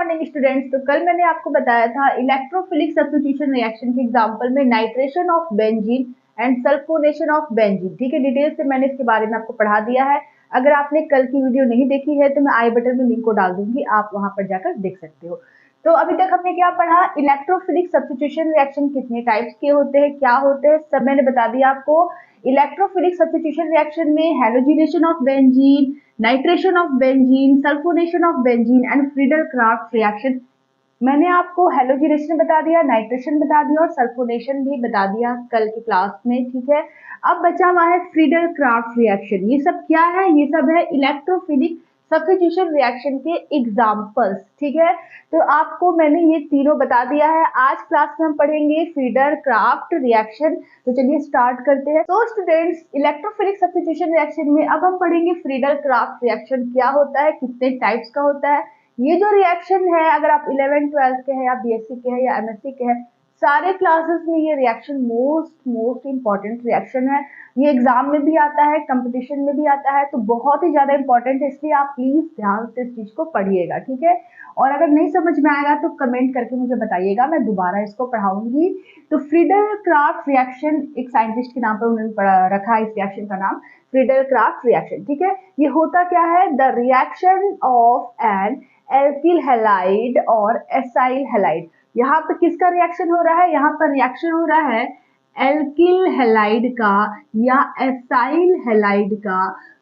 Morning students. तो कल मैंने आपको बताया था इलेक्ट्रोफिलिक सब्स्टिट्यूशन रिएक्शन के एग्जांपल में nitration of benzene and sulphonation of benzene. ठीक है, डिटेल से मैंने इसके बारे में आपको पढ़ा दिया है। अगर आपने कल की वीडियो नहीं देखी है तो मैं आई बटन में लिंक को डाल दूंगी, आप वहां पर जाकर देख सकते हो। तो अभी तक हमने क्या पढ़ा, इलेक्ट्रोफिलिक सब्स्टिट्यूशन रिएक्शन कितने टाइप्स के होते हैं, क्या होते हैं, सब मैंने बता दिया आपको। इलेक्ट्रोफिलिक सब्स्टिट्यूशन रिएक्शन में halogenation of benzene, nitration of benzene, sulphonation of benzene and Friedel-Crafts reaction. मैंने आपको हैलोजिनेशन बता दिया, नाइट्रेशन बता दिया और सल्फोनेशन भी बता दिया कल की क्लास में। ठीक है, अब बचा हुआ है फ्रीडल-क्राफ्ट रिएक्शन। ये सब क्या है? ये सब है इलेक्ट्रोफिलिक सब्स्टिट्यूशन रिएक्शन के एग्जांपल्स। ठीक है, तो आपको मैंने ये तीनों बता दिया है। आज क्लास में हम पढ़ेंगे फ्रीडल-क्राफ्ट रिएक्शन। तो चलिए स्टार्ट करते हैं। तो स्टूडेंट्स, इलेक्ट्रोफिलिक सब्स्टिट्यूशन रिएक्शन में अब हम पढ़ेंगे फ्रीडल-क्राफ्ट रिएक्शन क्या होता है, कितने टाइप्स का होता है। ये जो रिएक्शन है, अगर आप 11th-12th के हैं या बीएससी के हैं या एमएससी के हैं, सारे क्लासेस में ये रिएक्शन मोस्ट इंपॉर्टेंट रिएक्शन है। ये एग्जाम में भी आता है, कंपटीशन में भी आता है, तो बहुत ही ज्यादा इंपॉर्टेंट है। इसलिए आप प्लीज ध्यान से इस चीज को पढ़िएगा। ठीक है, और अगर नहीं समझ में आएगा तो कमेंट करके मुझे बताइएगा, मैं दोबारा इसको पढ़ाऊंगी। तो फ्रीडल-क्राफ्ट रिएक्शन एक साइंटिस्ट के नाम पर उन्होंने रखा इस रिएक्शन का नाम, फ्रीडल-क्राफ्ट रिएक्शन। ठीक है, ये होता क्या है? The reaction of an alkyl halide और एसाइल हैलाइड। यहाँ पे किसका रिएक्शन हो रहा है? यहाँ पर रिएक्शन हो रहा है एल्किल हैलाइड का या एसाइल हैलाइड का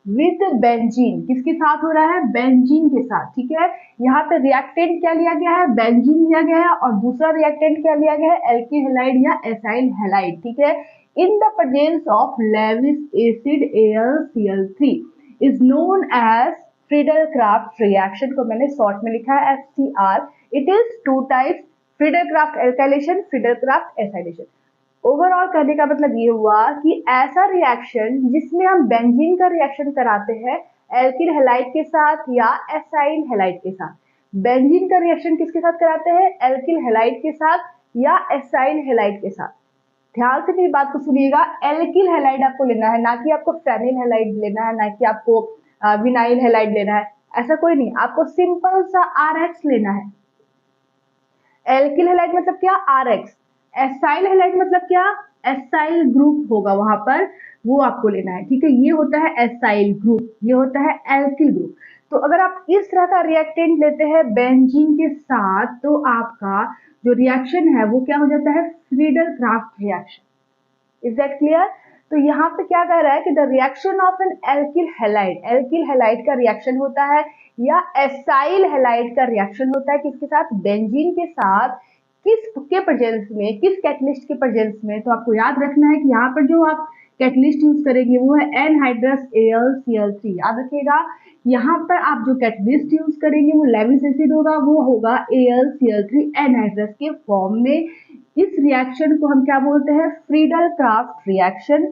विद बेंजीन। किसके साथ हो रहा है? बेंजीन के साथ। ठीक है, यहाँ पे रिएक्टेंट क्या लिया गया है? बेंजीन लिया गया है, और दूसरा रिएक्टेंट क्या लिया गया है? एल्किल हैलाइड या एसाइल हैलाइड। ठीक है, in the presence of Lewis acid AlCl3 is known as Friedel Crafts reaction को मैंने शॉर्ट में लिखा है FCR। It is two types, Friedel Crafts alkylation, Friedel Crafts acylation. Overall कहने का मतलब ये हुआ कि ऐसा रिएक्शन जिसमें हम बेंजीन का रिएक्शन कराते हैं एल्किल हैलाइड के साथ या एसाइल हैलाइड के साथ। बेंजीन का रिएक्शन किसके साथ कराते हैं? एल्किल हैलाइड के साथ या एसाइल हैलाइड के साथ। ध्यान से मेरी बात को सुनिएगा, एल्किल हैलाइड आपको लेना है, ना कि आपको फेनिल हैलाइड लेना है, ना कि आपको विनाइल हैलाइड लेना है। ऐसा कोई नहीं, आपको सिंपल सा RX लेना है। एल्किल हैलाइड मतलब क्या? RX। एसाइल हैलाइड मतलब क्या? एसाइल ग्रुप होगा वहां पर, वो आपको लेना है। ठीक है, ये होता है एसाइल ग्रुप, ये होता है एल्किल ग्रुप। तो अगर आप इस तरह का रिएक्टेंट लेते हैं बेंजीन के साथ, तो आपका जो रिएक्शन है वो क्या हो जाता है? Friedel Crafts reaction. Is that clear? तो यहाँ पे क्या कह रहा है कि the reaction of an alkyl halide का रिएक्शन होता है या एसाइल हैलाइड का रिएक्शन होता है किसके साथ? बेंजीन के साथ। किसके प्रेजेंस में? किस कैटलिस्ट के प्रेजेंस में? तो आपको याद रखना है कि यहाँ पर जो आप कैटलिस्ट यूज करेंगे वो है एनहाइड्रस AlCl3। याद रखिएगा, यहाँ पर आप जो कैटलिस्ट यूज करेंगे वो लेविस एसिड होगा, वो होगा AlCl3 एनहाइड्रस के फॉर्म में। इस रिएक्शन को हम क्या बोलते हैं? Friedel-Crafts reaction.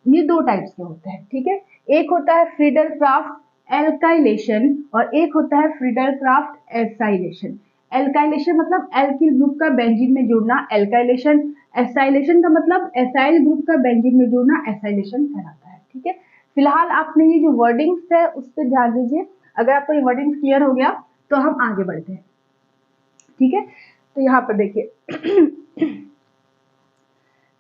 ये दो टाइप्स के होते हैं। ठीक है, एक होता है फ्रीडल-क्राफ्ट एल्काइलेशन और एक होता है फ्रीडल-क्राफ्ट एसाइलेशन। एल्काइलेशन मतलब एल्किल ग्रुप का बेंजीन में जुड़ना, एल्काइलेशन। एसाइलेशन का मतलब एसाइल ग्रुप का बेंजीन में जुड़ना, एसाइलेशन कहलाता है। ठीक है, फिलहाल आपने ये जो वर्डिंग्स है उस पर ध्यान दीजिए। अगर आपको ये वर्डिंग्स क्लियर हो गया तो हम आगे बढ़ते हैं। ठीक है, तो यहाँ पर देखिए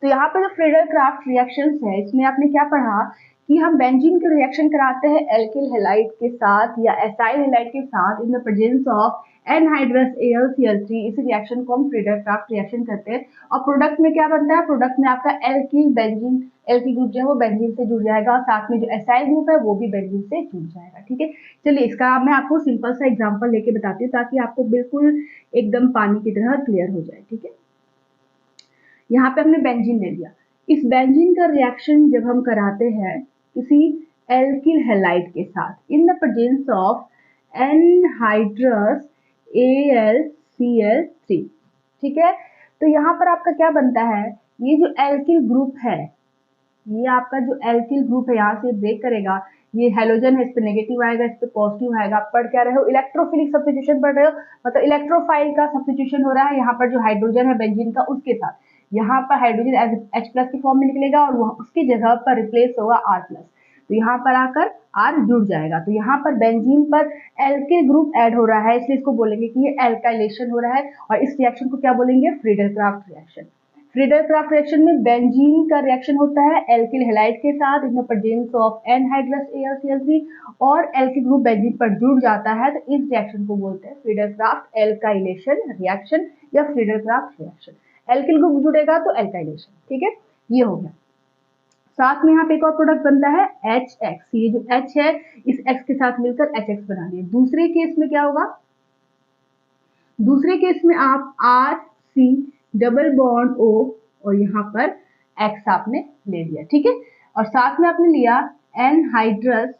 तो यहाँ पे जो फ्रीडल-क्राफ्ट रिएक्शंस है, इसमें आपने क्या पढ़ा कि हम बेंजीन का रिएक्शन कराते हैं एल्किल हैलाइड के साथ या एसाइल हैलाइड के साथ इन the presence of anhydrous AlCl3। इस रिएक्शन को हम फ्रीडल-क्राफ्ट रिएक्शन करते हैं और प्रोडक्ट में क्या बनता है? प्रोडक्ट में आपका एल्किल ग्रुप जो है वो बेंजीन से जुड़ जाएगा और साथ में जो एसाइल ग्रुप है वो भी बेंजीन से जुड़ जाएगा। ठीक है, चलिए इसका मैं आपको सिंपल सा एग्जाम्पल लेके बताती हूँ ताकि आपको बिल्कुल एकदम पानी की तरह क्लियर हो जाए। ठीक है, यहाँ पे हमने बेंजीन ले लिया। इस बेंजीन का रिएक्शन जब हम कराते हैं किसी एल्किल हैलाइड के साथ इन the presence of anhydrous AlCl3। ठीक है, तो यहाँ पर आपका क्या बनता है? ये जो एल्किल ग्रुप है, ये आपका जो एल्किल ग्रुप है यहाँ से ब्रेक करेगा, ये हेलोजन है, इस पे नेगेटिव आएगा, इस पे पॉजिटिव आएगा। आप पढ़ क्या रहे हो? इलेक्ट्रोफिलिक सब्स्टिट्यूशन पढ़ रहे हो, मतलब इलेक्ट्रोफाइल का सब्स्टिट्यूशन हो रहा है यहाँ पर जो हाइड्रोजन है बेंजीन का उसके साथ। यहाँ पर हाइड्रोजन H+ के फॉर्म में निकलेगा और उसकी जगह पर रिप्लेस होगा R+। तो यहाँ पर आकर R जुड़ जाएगा। तो यहाँ पर बेंजीन पर एल्किल ग्रुप ऐड हो रहा है, इसलिए इसको बोलेंगे कि ये एल्काइलेशन हो रहा है, और इस रिएक्शन को क्या बोलेंगे? Friedel-Crafts reaction. फ्रीडल-क्राफ्ट रिएक्शन में बेंजीन का रिएक्शन होता है एल्किल हैलाइड के साथ इन the presence of anhydrous AlCl3, और एल्किल ग्रुप बेंजीन पर जुड़ जाता है, तो इस रिएक्शन को बोलते हैं फ्रीडल-क्राफ्ट एल्काइलेशन रिएक्शन या फ्रीडल-क्राफ्ट रिएक्शन। एल्किल ग्रुप जुड़ेगा तो एल्काइलेशन, ठीक है, ये हो गया। साथ में यहाँ पे एक और प्रोडक्ट बनता है HX, ये जो H है इस X के साथ मिलकर HX बना लिया। दूसरे केस में क्या होगा? दूसरे केस में आप RC डबल बॉन्ड O और यहाँ पर X आपने ले लिया, ठीक है, और साथ में आपने लिया एनहाइड्रस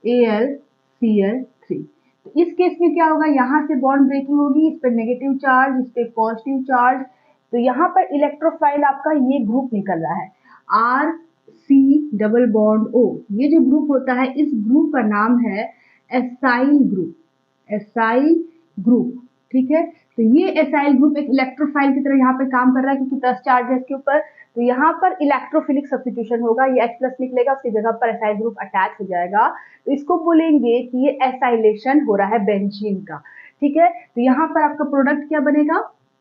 AlCl3। तो इस केस में क्या होगा? यहाँ से बॉन्ड ब्रेकिंग होगी, इस पर नेगेटिव चार्ज, इस पे पॉजिटिव चार्ज, तो यहाँ पर इलेक्ट्रोफाइल आपका ये ग्रुप निकल रहा है RC डबल बॉन्ड O। ये जो ग्रुप होता है इस ग्रुप का नाम है एसाइल ग्रुप, एसाइल ग्रुप, ठीक है। तो ये एसाइल ग्रुप एक इलेक्ट्रोफाइल की तरह यहाँ पे काम कर रहा है क्योंकि प्लस चार्ज है इसके ऊपर, तो यहाँ पर इलेक्ट्रोफिलिक सब्स्टिट्यूशन होगा, ये H प्लस निकलेगा, उसकी जगह पर एसाइल ग्रुप अटैच हो जाएगा, तो इसको बोलेंगे कि ये एसाइलेशन हो रहा है बेंजीन का, ठीक है। तो यहाँ पर आपका प्रोडक्ट क्या बनेगा?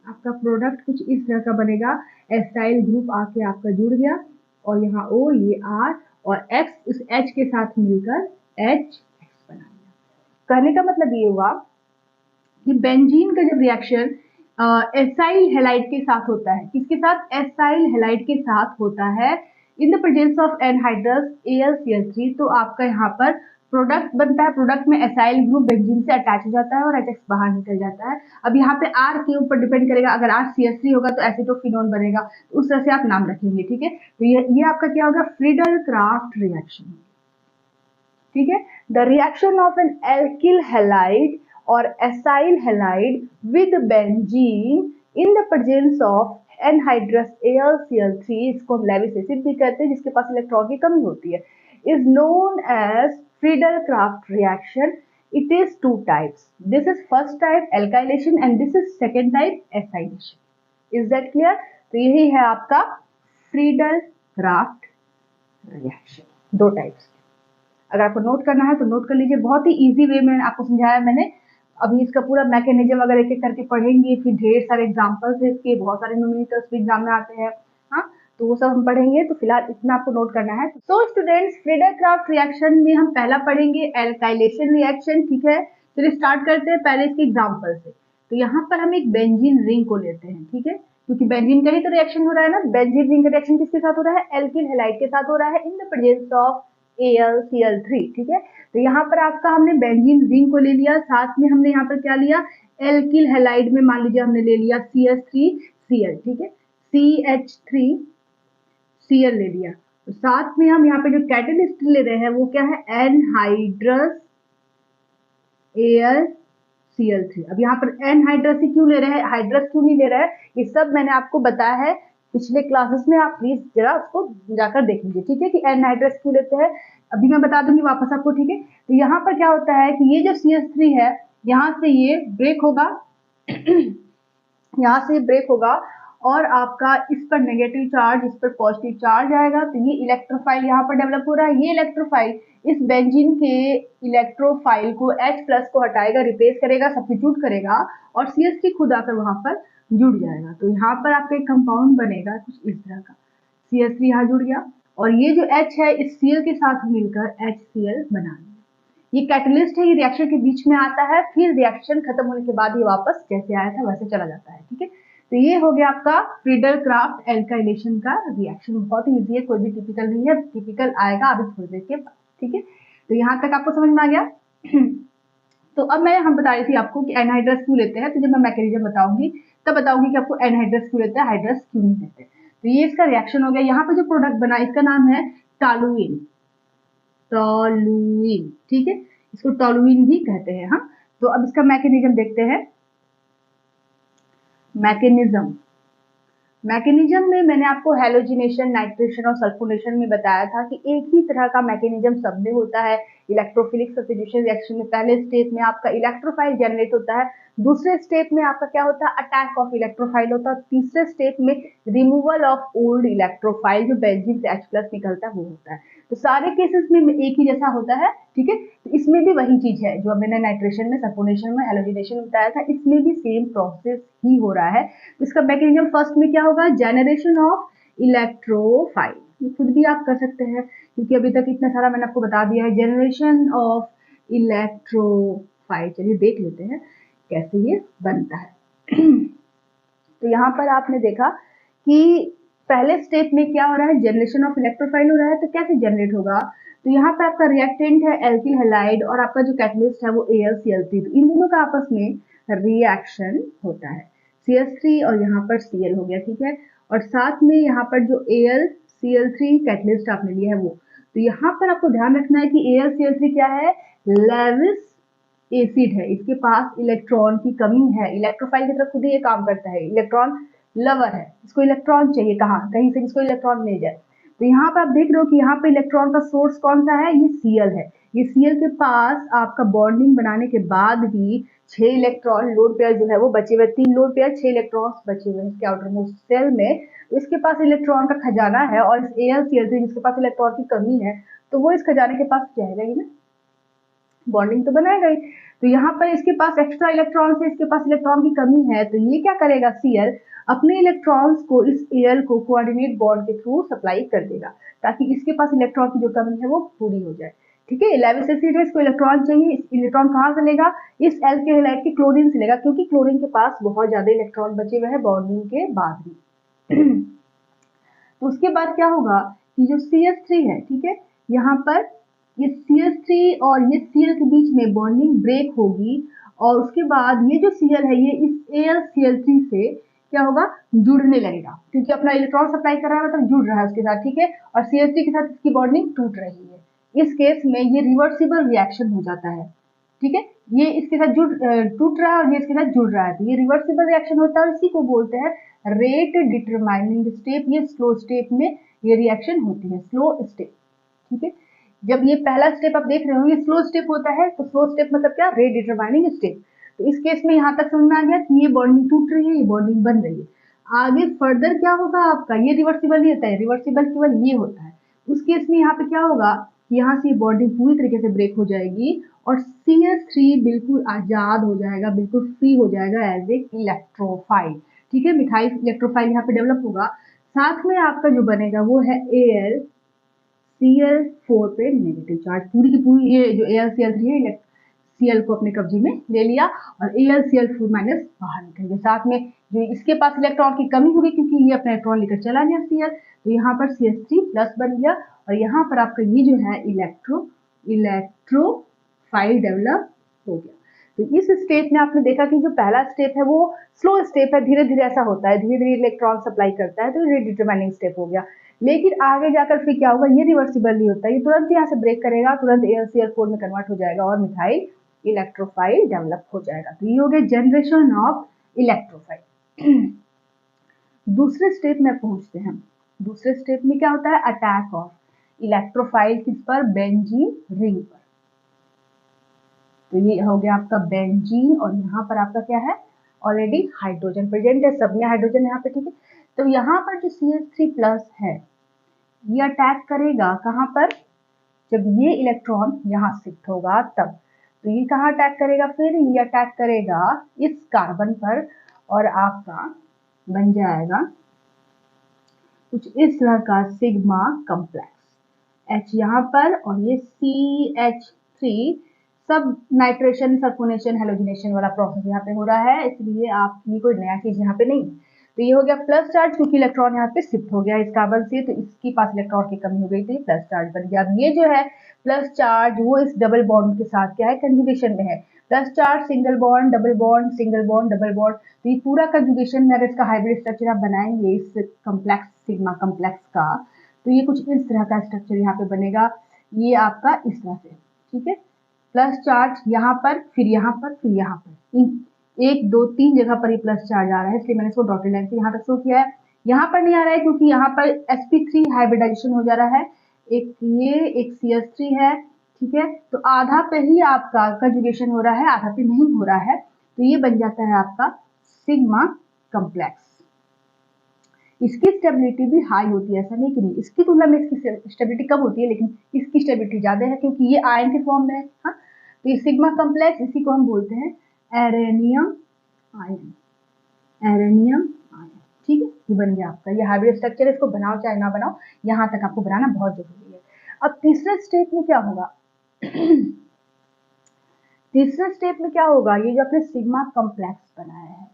आपका प्रोडक्ट कुछ इस तरह का बनेगा, एसाइल ग्रुप आके आपका जुड़ गया और यहाँ O, ये R और X उस H के साथ मिलकर HX बना लिया। कहने का मतलब ये हुआ कि बेंजीन का जब रिएक्शन एसाइल हैलाइड के साथ होता है, किसके साथ? एसाइल हैलाइड के साथ होता है in the presence of anhydrous AlCl3, तो आपका यहाँ पर प्रोडक्ट बनता है, प्रोडक्ट में एसाइल ग्रुप बेंजीन से अटैच हो जाता है और HX बाहर निकल जाता है। अब यहाँ पे R के ऊपर डिपेंड करेगा, अगर RCH3 होगा तो एसिटोफिनोन बनेगा, तो उस तरह से आप नाम रखेंगे, ठीक है। तो ये आपका क्या होगा? फ्रीडल-क्राफ्ट रिएक्शन, ठीक है। The reaction of an alkyl halide और acyl halide with benzene in the presence of anhydrous AlCl3, इसको हम लेविस एसिड भी कहते हैं जिसके पास इलेक्ट्रॉन की कमी होती है, is known as Friedel-Crafts reaction. It is two types. This is first type alkylation and this is second type acylation. Is that clear? तो यही है आपका Friedel-Crafts reaction, दो टाइप्स। अगर आपको नोट करना है तो नोट कर लीजिए, बहुत ही इजी वे में आपको समझाया मैंने। अभी इसका पूरा मैकेनिज्म अगर एक एक करके पढ़ेंगे, फिर ढेर सारे एग्जांपल्स है इसके, बहुत सारे न्यूमेरिकल्स भी एग्जाम में आते हैं, हाँ, तो वो सब हम पढ़ेंगे, तो फिलहाल इतना आपको नोट करना है। तो स्टूडेंट्स, फ्रीडल-क्राफ्ट रिएक्शन में हम पहला पढ़ेंगे एल्काइलेशन रिएक्शन, ठीक है। चलिए स्टार्ट करते हैं पहले इसके एग्जाम्पल से। तो यहाँ पर हम एक बेंजीन रिंग को लेते हैं, ठीक है, क्योंकि बेंजीन का ही तो रिएक्शन हो रहा है ना। बेंजीन रिंग का रिएक्शन किसके साथ हो रहा है? एल्किल हैलाइड के साथ हो रहा है in the presence of AlCl3, ठीक है। तो यहाँ पर आपका हमने बेंजीन रिंग को ले लिया, साथ में हमने यहाँ पर क्या लिया? एल्किल हैलाइड में मान लीजिए हमने ले लिया CH3Cl, ठीक है, CH3Cl ले लिया। तो साथ में हम यहाँ पे जो कैटलिस्ट ले रहे हैं वो क्या है? Anhydrous AlCl3। अब यहाँ पर एनहाइड्रस ही क्यों ले रहे हैं, हाइड्रस क्यों नहीं ले रहे हैं, ये सब मैंने आपको बताया है पिछले क्लासेस में, आप प्लीज जरा उसको जाकर देख लीजिए, ठीक है, कि एनहाइड्रस क्यों लेते हैं, अभी मैं बता दूंगी वापस आपको, ठीक है। तो यहाँ पर क्या होता है कि ये जो CH3 है यहाँ से ये ब्रेक होगा यहाँ से ब्रेक होगा और आपका इस पर नेगेटिव चार्ज, इस पर पॉजिटिव चार्ज आएगा, तो ये इलेक्ट्रोफाइल यहाँ पर डेवलप हो रहा है। ये इलेक्ट्रोफाइल इस बेंजीन के इलेक्ट्रोफाइल को H प्लस को हटाएगा, रिप्लेस करेगा, सब्स्टिट्यूट करेगा और CH3 खुद आकर वहां पर जुड़ जाएगा। तो यहाँ पर आपका एक कंपाउंड बनेगा कुछ इस तरह का, CH3 यहाँ जुड़ गया और ये जो H है इस Cl के साथ मिलकर HCl बना लिया। ये कैटलिस्ट है, ये रिएक्शन के बीच में आता है, फिर रिएक्शन खत्म होने के बाद ये वापस जैसे आया था वैसे चला जाता है, ठीक है। तो ये हो गया आपका फ्रीडल-क्राफ्ट एल्काइलेशन का रिएक्शन, बहुत ही इजी है, कोई भी टिपिकल नहीं है, टिपिकल आएगा अभी थोड़ी देर के बाद, ठीक है। तो यहाँ तक आपको समझ में आ गया। तो अब हम बता रही थी आपको कि एनहाइड्रस क्यों लेते हैं, तो जब मैं मैकेनिज्म बताऊंगी तब बताऊंगी कि आपको एनहाइड्रस क्यों लेते हैं, हाइड्रस क्यों नहीं लेते। तो ये इसका रिएक्शन हो गया। यहाँ पे जो प्रोडक्ट बना इसका नाम है टॉलुइन, टॉलुइन, ठीक है, इसको टॉलुइन भी कहते हैं, हाँ। तो अब इसका मैकेनिज्म देखते हैं। मैकेनिज्म में मैंने आपको हैलोजिनेशन, नाइट्रेशन और सल्फोनेशन में बताया था कि एक ही तरह का मैकेनिज्म सब में होता है। इलेक्ट्रोफिलिक सब्स्टिट्यूशन रिएक्शन में पहले स्टेप में आपका इलेक्ट्रोफाइल जनरेट होता है, दूसरे स्टेप में आपका क्या होता है? अटैक ऑफ इलेक्ट्रोफाइल होता है, तीसरे स्टेप में रिमूवल ऑफ ओल्ड इलेक्ट्रोफाइल, जो बेंजीन से H+ निकलता है वो होता है। तो सारे केसेस में एक ही जैसा होता है, ठीक है। तो इसमें भी वही चीज है जो मैंने नाइट्रेशन में, सल्फोनेशन में, हैलोजिनेशन में बताया था, इसमें भी सेम प्रोसेस ही हो रहा है। तो इसका मैकेनिज्म फर्स्ट में क्या होगा, जनरेशन ऑफ इलेक्ट्रोफाइल। खुद भी आप कर सकते हैं क्योंकि अभी तक इतना सारा मैंने आपको बता दिया है, जनरेशन ऑफ इलेक्ट्रोफाइल। चलिए देख लेते हैं कैसे ये बनता है। तो यहाँ पर आपने देखा कि पहले स्टेप में क्या हो रहा है, जनरेशन ऑफ इलेक्ट्रोफाइल हो रहा है। तो कैसे जनरेट होगा, तो यहाँ पर आपका रिएक्टेंट है एल्किल हैलाइड और आपका जो कैटलिस्ट है वो AlCl3। तो इन दोनों का आपस में रिएक्शन होता है, CH3 और यहाँ पर Cl हो गया, ठीक है। और साथ में यहाँ पर जो AlCl3 कैटलिस्ट आपने लिया है वो, तो यहाँ पर आपको ध्यान रखना है कि AlCl3 क्या है, लेविस एसिड है, इसके पास इलेक्ट्रॉन की कमी है। इलेक्ट्रोफाइल की तरफ खुद ही ये काम करता है, इलेक्ट्रॉन लवर है, इसको इलेक्ट्रॉन चाहिए, कहाँ कहीं से इसको इलेक्ट्रॉन मिल जाए। तो यहाँ पर आप देख रहे हो कि यहाँ पे इलेक्ट्रॉन का सोर्स कौन सा है, ये Cl है। ये Cl के पास आपका बॉन्डिंग बनाने के बाद भी 6 इलेक्ट्रॉन लोड पेयर जो है वो बचे हुए, 3 लोड पेयर 6 इलेक्ट्रॉन बचे हुए इसके आउटर मोस्ट सेल में। तो इसके पास इलेक्ट्रॉन का खजाना है और इस AlCl3 जिसके पास इलेक्ट्रॉन की कमी है तो वो इस खजाने के पास जाएगा ही ना, बॉन्डिंग तो बनाएगा ही। तो यहाँ पर इसके पास एक्स्ट्रा इलेक्ट्रॉन है, इसके पास इलेक्ट्रॉन की कमी है, तो ये क्या करेगा, Cl अपने इलेक्ट्रॉन्स को इस Al को कोऑर्डिनेट बॉन्ड के थ्रू सप्लाई कर देगा ताकि इसके पास इलेक्ट्रॉन की जो कमी है वो पूरी हो जाए, ठीक है। लेविस एसिड है, इसको इलेक्ट्रॉन चाहिए, इलेक्ट्रॉन कहाँ से लेगा, इस एल्किल हैलाइड के क्लोरीन से लेगा क्योंकि क्लोरीन के पास बहुत ज्यादा इलेक्ट्रॉन बचे हुए हैं बॉन्डिंग के बाद भी। तो उसके बाद क्या होगा कि जो CH3 है, ठीक है, यहाँ पर ये CH3 और ये Cl के बीच में बॉन्डिंग ब्रेक होगी और उसके बाद ये जो Cl है ये इस AlCl3 से क्या होगा, जुड़ने लगेगा क्योंकि अपना इलेक्ट्रॉन सप्लाई कर रहा है मतलब जुड़ रहा है उसके साथ, ठीक है। और CH3 के साथ इसकी बॉन्डिंग टूट रही है। इस केस में ये रिवर्सिबल रिएक्शन हो जाता है, ठीक है। ये इसके साथ टूट रहा है और ये इसके साथ जुड़ रहा है, तो ये रिवर्सिबल रिएक्शन होता है, इसी को बोलते हैं रेट डिटरमाइनिंग स्टेप। ये स्लो स्टेप में ये रिएक्शन होती है, स्लो स्टेप, ठीक है। जब ये पहला स्टेप आप देख रहे हो ये स्लो स्टेप होता है, तो स्लो स्टेप मतलब क्या, रेट डिटरमाइनिंग स्टेप। तो इस केस में यहाँ तक समझ में आ गया कि ये बॉन्डिंग टूट रही है, ये बॉन्डिंग बन रही है। आगे फर्दर क्या होगा आपका, ये रिवर्सिबल नहीं होता है, रिवर्सिबल केवल ये होता है। उस केस में यहाँ पे क्या होगा, यहाँ से बॉन्डिंग पूरी तरीके से ब्रेक हो जाएगी और CH3 बिल्कुल आजाद हो जाएगा, बिल्कुल फ्री हो जाएगा एज ए इलेक्ट्रोफाइल, ठीक है। मिथाइल इलेक्ट्रोफाइल यहाँ पे डेवलप होगा। साथ में आपका जो बनेगा वो है Cl4 पे नेगेटिव चार्ज, पूरी की पूरी ये जो AlCl3 है Cl को अपने कब्जे में ले लिया और AlCl4 माइनस बाहर निकल गया। साथ में जो इसके पास इलेक्ट्रॉन की कमी होगी क्योंकि ये अपना इलेक्ट्रॉन लेकर चला गया Cl, तो यहाँ पर CH3 प्लस बन गया और यहाँ पर आपका ये जो है इलेक्ट्रोफाइल डेवलप हो गया। तो इस स्टेप में आपने देखा कि जो पहला स्टेप है वो स्लो स्टेप है, धीरे धीरे ऐसा होता है, धीरे धीरे इलेक्ट्रॉन सप्लाई करता है, तो ये डिटरमाइनिंग स्टेप हो गया। लेकिन आगे जाकर फिर क्या होगा, ये रिवर्सिबल नहीं होता, ये तुरंत यहाँ से ब्रेक करेगा, तुरंत AlCl4 में कन्वर्ट हो जाएगा और मिथाइल इलेक्ट्रोफाइल डेवलप हो जाएगा। तो ये हो गया जनरेशन ऑफ इलेक्ट्रोफाइल। दूसरे स्टेप में पहुंचते हैं। दूसरे स्टेप में क्या होता है, अटैक ऑफ इलेक्ट्रोफाइल किस पर, बेंजीन रिंग पर। तो ये हो गया आपका बेंजीन और यहाँ पर आपका क्या है, ऑलरेडी हाइड्रोजन प्रेजेंट है, सब में हाइड्रोजन यहाँ पे, ठीक है। तो यहाँ पर जो CH3 प्लस है ये अटैक करेगा कहाँ पर, जब ये इलेक्ट्रॉन यहाँ शिफ्ट होगा तब। तो ये कहाँ अटैक करेगा, फिर ये अटैक करेगा इस कार्बन पर और आपका बन जाएगा कुछ इस तरह का सिग्मा कॉम्प्लेक्स, H यहाँ पर और ये CH3, सब नाइट्रेशन, सल्फोनेशन, हेलोजिनेशन वाला प्रोसेस यहाँ पे हो रहा है, इसलिए आप ये कोई नया चीज यहाँ पे नहीं। तो ये हो गया प्लस चार्ज क्योंकि इलेक्ट्रॉन यहाँ पे शिफ्ट हो गया इस कार्बन से, तो इसके पास इलेक्ट्रॉन की कमी हो गई तो ये प्लस चार्ज बन गया। अब ये जो है प्लस चार्ज वो इस डबल बॉन्ड के साथ क्या है, कंजुगेशन में है। Plus charge single bond double bond, single bond double bond, तो ये पूरा कंजुगेशन में अगर इसका हाइब्रिड स्ट्रक्चर आप बनाएंगे इस कॉम्प्लेक्स सिग्मा कॉम्प्लेक्स का, तो ये कुछ इस तरह का स्ट्रक्चर यहाँ पे बनेगा, ये आपका इस तरह से, ठीक है। प्लस चार्ज यहाँ पर, फिर यहाँ पर, फिर यहाँ पर, 1 2 3 जगह पर ये प्लस चार्ज आ रहा है, इसलिए मैंने इसको डॉटेड लाइन से यहाँ तक शो किया है। यहाँ पर नहीं आ रहा है क्योंकि यहाँ पर sp3 हाइब्रिडाइजेशन हो जा रहा है, एक ये एक CH3 है, ठीक है। तो आधा पे ही आपका कंजुगेशन हो रहा है, आधा पे नहीं हो रहा है, तो ये बन जाता है आपका सिग्मा कॉम्प्लेक्स। इसकी स्टेबिलिटी भी हाई होती है, ऐसा नहीं कि नहीं, इसकी तुलना में इसकी स्टेबिलिटी कम होती है, लेकिन इसकी स्टेबिलिटी ज्यादा है क्योंकि ये आयन के फॉर्म में है। हाँ, तो ये सिग्मा कम्प्लेक्स, इसी को हम बोलते हैं एरेनियम आयन, एरेनियम आयन। ठीक है, ये बन गया आपका, ये हाइब्रिड स्ट्रक्चर, इसको बनाओ चाहे ना बनाओ, यहाँ तक आपको बनाना बहुत जरूरी है। अब तीसरे स्टेप में क्या होगा तीसरे स्टेप में क्या होगा, ये जो आपने सिग्मा कम्प्लेक्स बनाया है,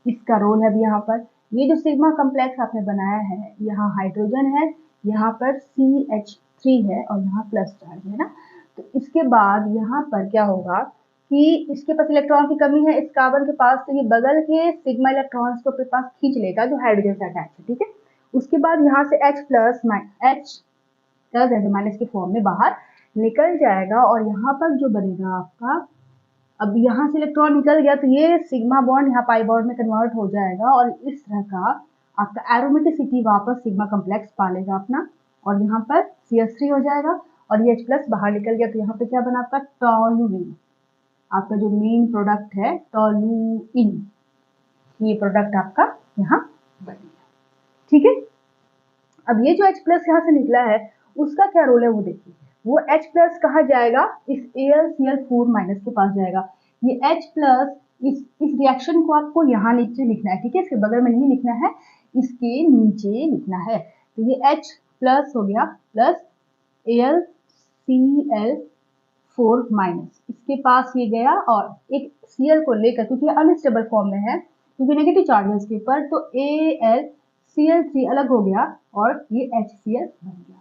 इसका रोल है अभी यहाँ पर, ये जो सिग्मा कम्प्लेक्स आपने बनाया है, यहाँ हाइड्रोजन है, यहाँ पर CH3 है और यहाँ प्लस चार्ज है ना। तो इसके बाद यहाँ पर क्या होगा कि इसके पास इलेक्ट्रॉन की कमी है इस कार्बन के पास, तो ये बगल के सिग्मा इलेक्ट्रॉन्स को अपने पास खींच लेगा जो हाइड्रोजन से अटैच है। ठीक है, उसके बाद यहाँ से H प्लस माइनस के फॉर्म में बाहर निकल जाएगा और यहाँ पर जो बनेगा आपका, अब यहाँ से इलेक्ट्रॉन निकल गया तो ये सिग्मा बॉन्ड यहाँ पाई बॉन्ड में कन्वर्ट हो जाएगा और इस तरह का आपका एरोमेटिसिटी वापस सिग्मा कम्प्लेक्स पालेगा अपना, और यहाँ पर CH3 हो जाएगा और ये H प्लस बाहर निकल गया, तो यहाँ पे क्या बना आपका टॉलुइन, आपका जो मेन प्रोडक्ट है टॉलुइन, ये प्रोडक्ट आपका यहाँ बन गया। ठीक है, अब ये जो H प्लस यहाँ से निकला है उसका क्या रोल है वो देखिए, वो H प्लस कहाँ जाएगा, इस AlCl4 माइनस के पास जाएगा। ये H प्लस इस रिएक्शन को आपको यहाँ नीचे लिखना है। ठीक है, इसके बगल में नहीं लिखना है, इसके नीचे लिखना है। तो ये H प्लस हो गया प्लस AlCl4 माइनस, इसके पास ये गया और एक Cl को लेकर, क्योंकि अनस्टेबल फॉर्म में है क्योंकि नेगेटिव चार्ज है इसके ऊपर, तो AlCl3 अलग हो गया और ये HCl बन गया।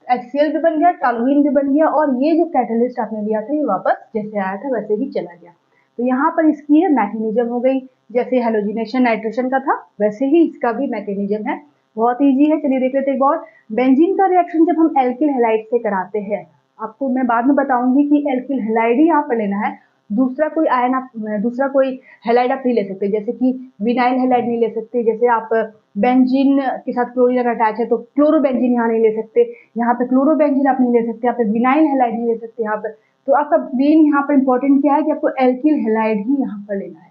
HCl भी बन गया, टॉलुइन भी बन गया और ये जो कैटलिस्ट आपने लिया था ये वापस जैसे आया था वैसे ही चला गया। तो यहाँ पर इसकी ये मैकेनिज्म हो गई, जैसे हेलोजिनेशन नाइट्रेशन का था वैसे ही इसका भी मैकेनिज्म है, बहुत इजी है। चलिए देख लेते एक और, बेंजीन का रिएक्शन जब हम एल्किल हैलाइड से कराते हैं, आपको मैं बाद में बताऊंगी कि एल्किल हैलाइड ही यहाँ पर लेना है, दूसरा कोई आयन आप, दूसरा कोई हैलाइड आप नहीं ले सकते, जैसे कि विनाइल हैलाइड नहीं ले सकते, जैसे आप बेंजीन के साथ क्लोरीन अगर अटैच है तो क्लोरोबेंजीन यहाँ नहीं ले सकते, यहाँ पे क्लोरोबेंजीन आप नहीं ले सकते, यहाँ पे विनाइल हैलाइड नहीं ले सकते यहाँ पर। तो आपका मेन यहाँ पर इंपॉर्टेंट क्या है कि आपको एल्किल हैलाइड ही यहाँ पर लेना है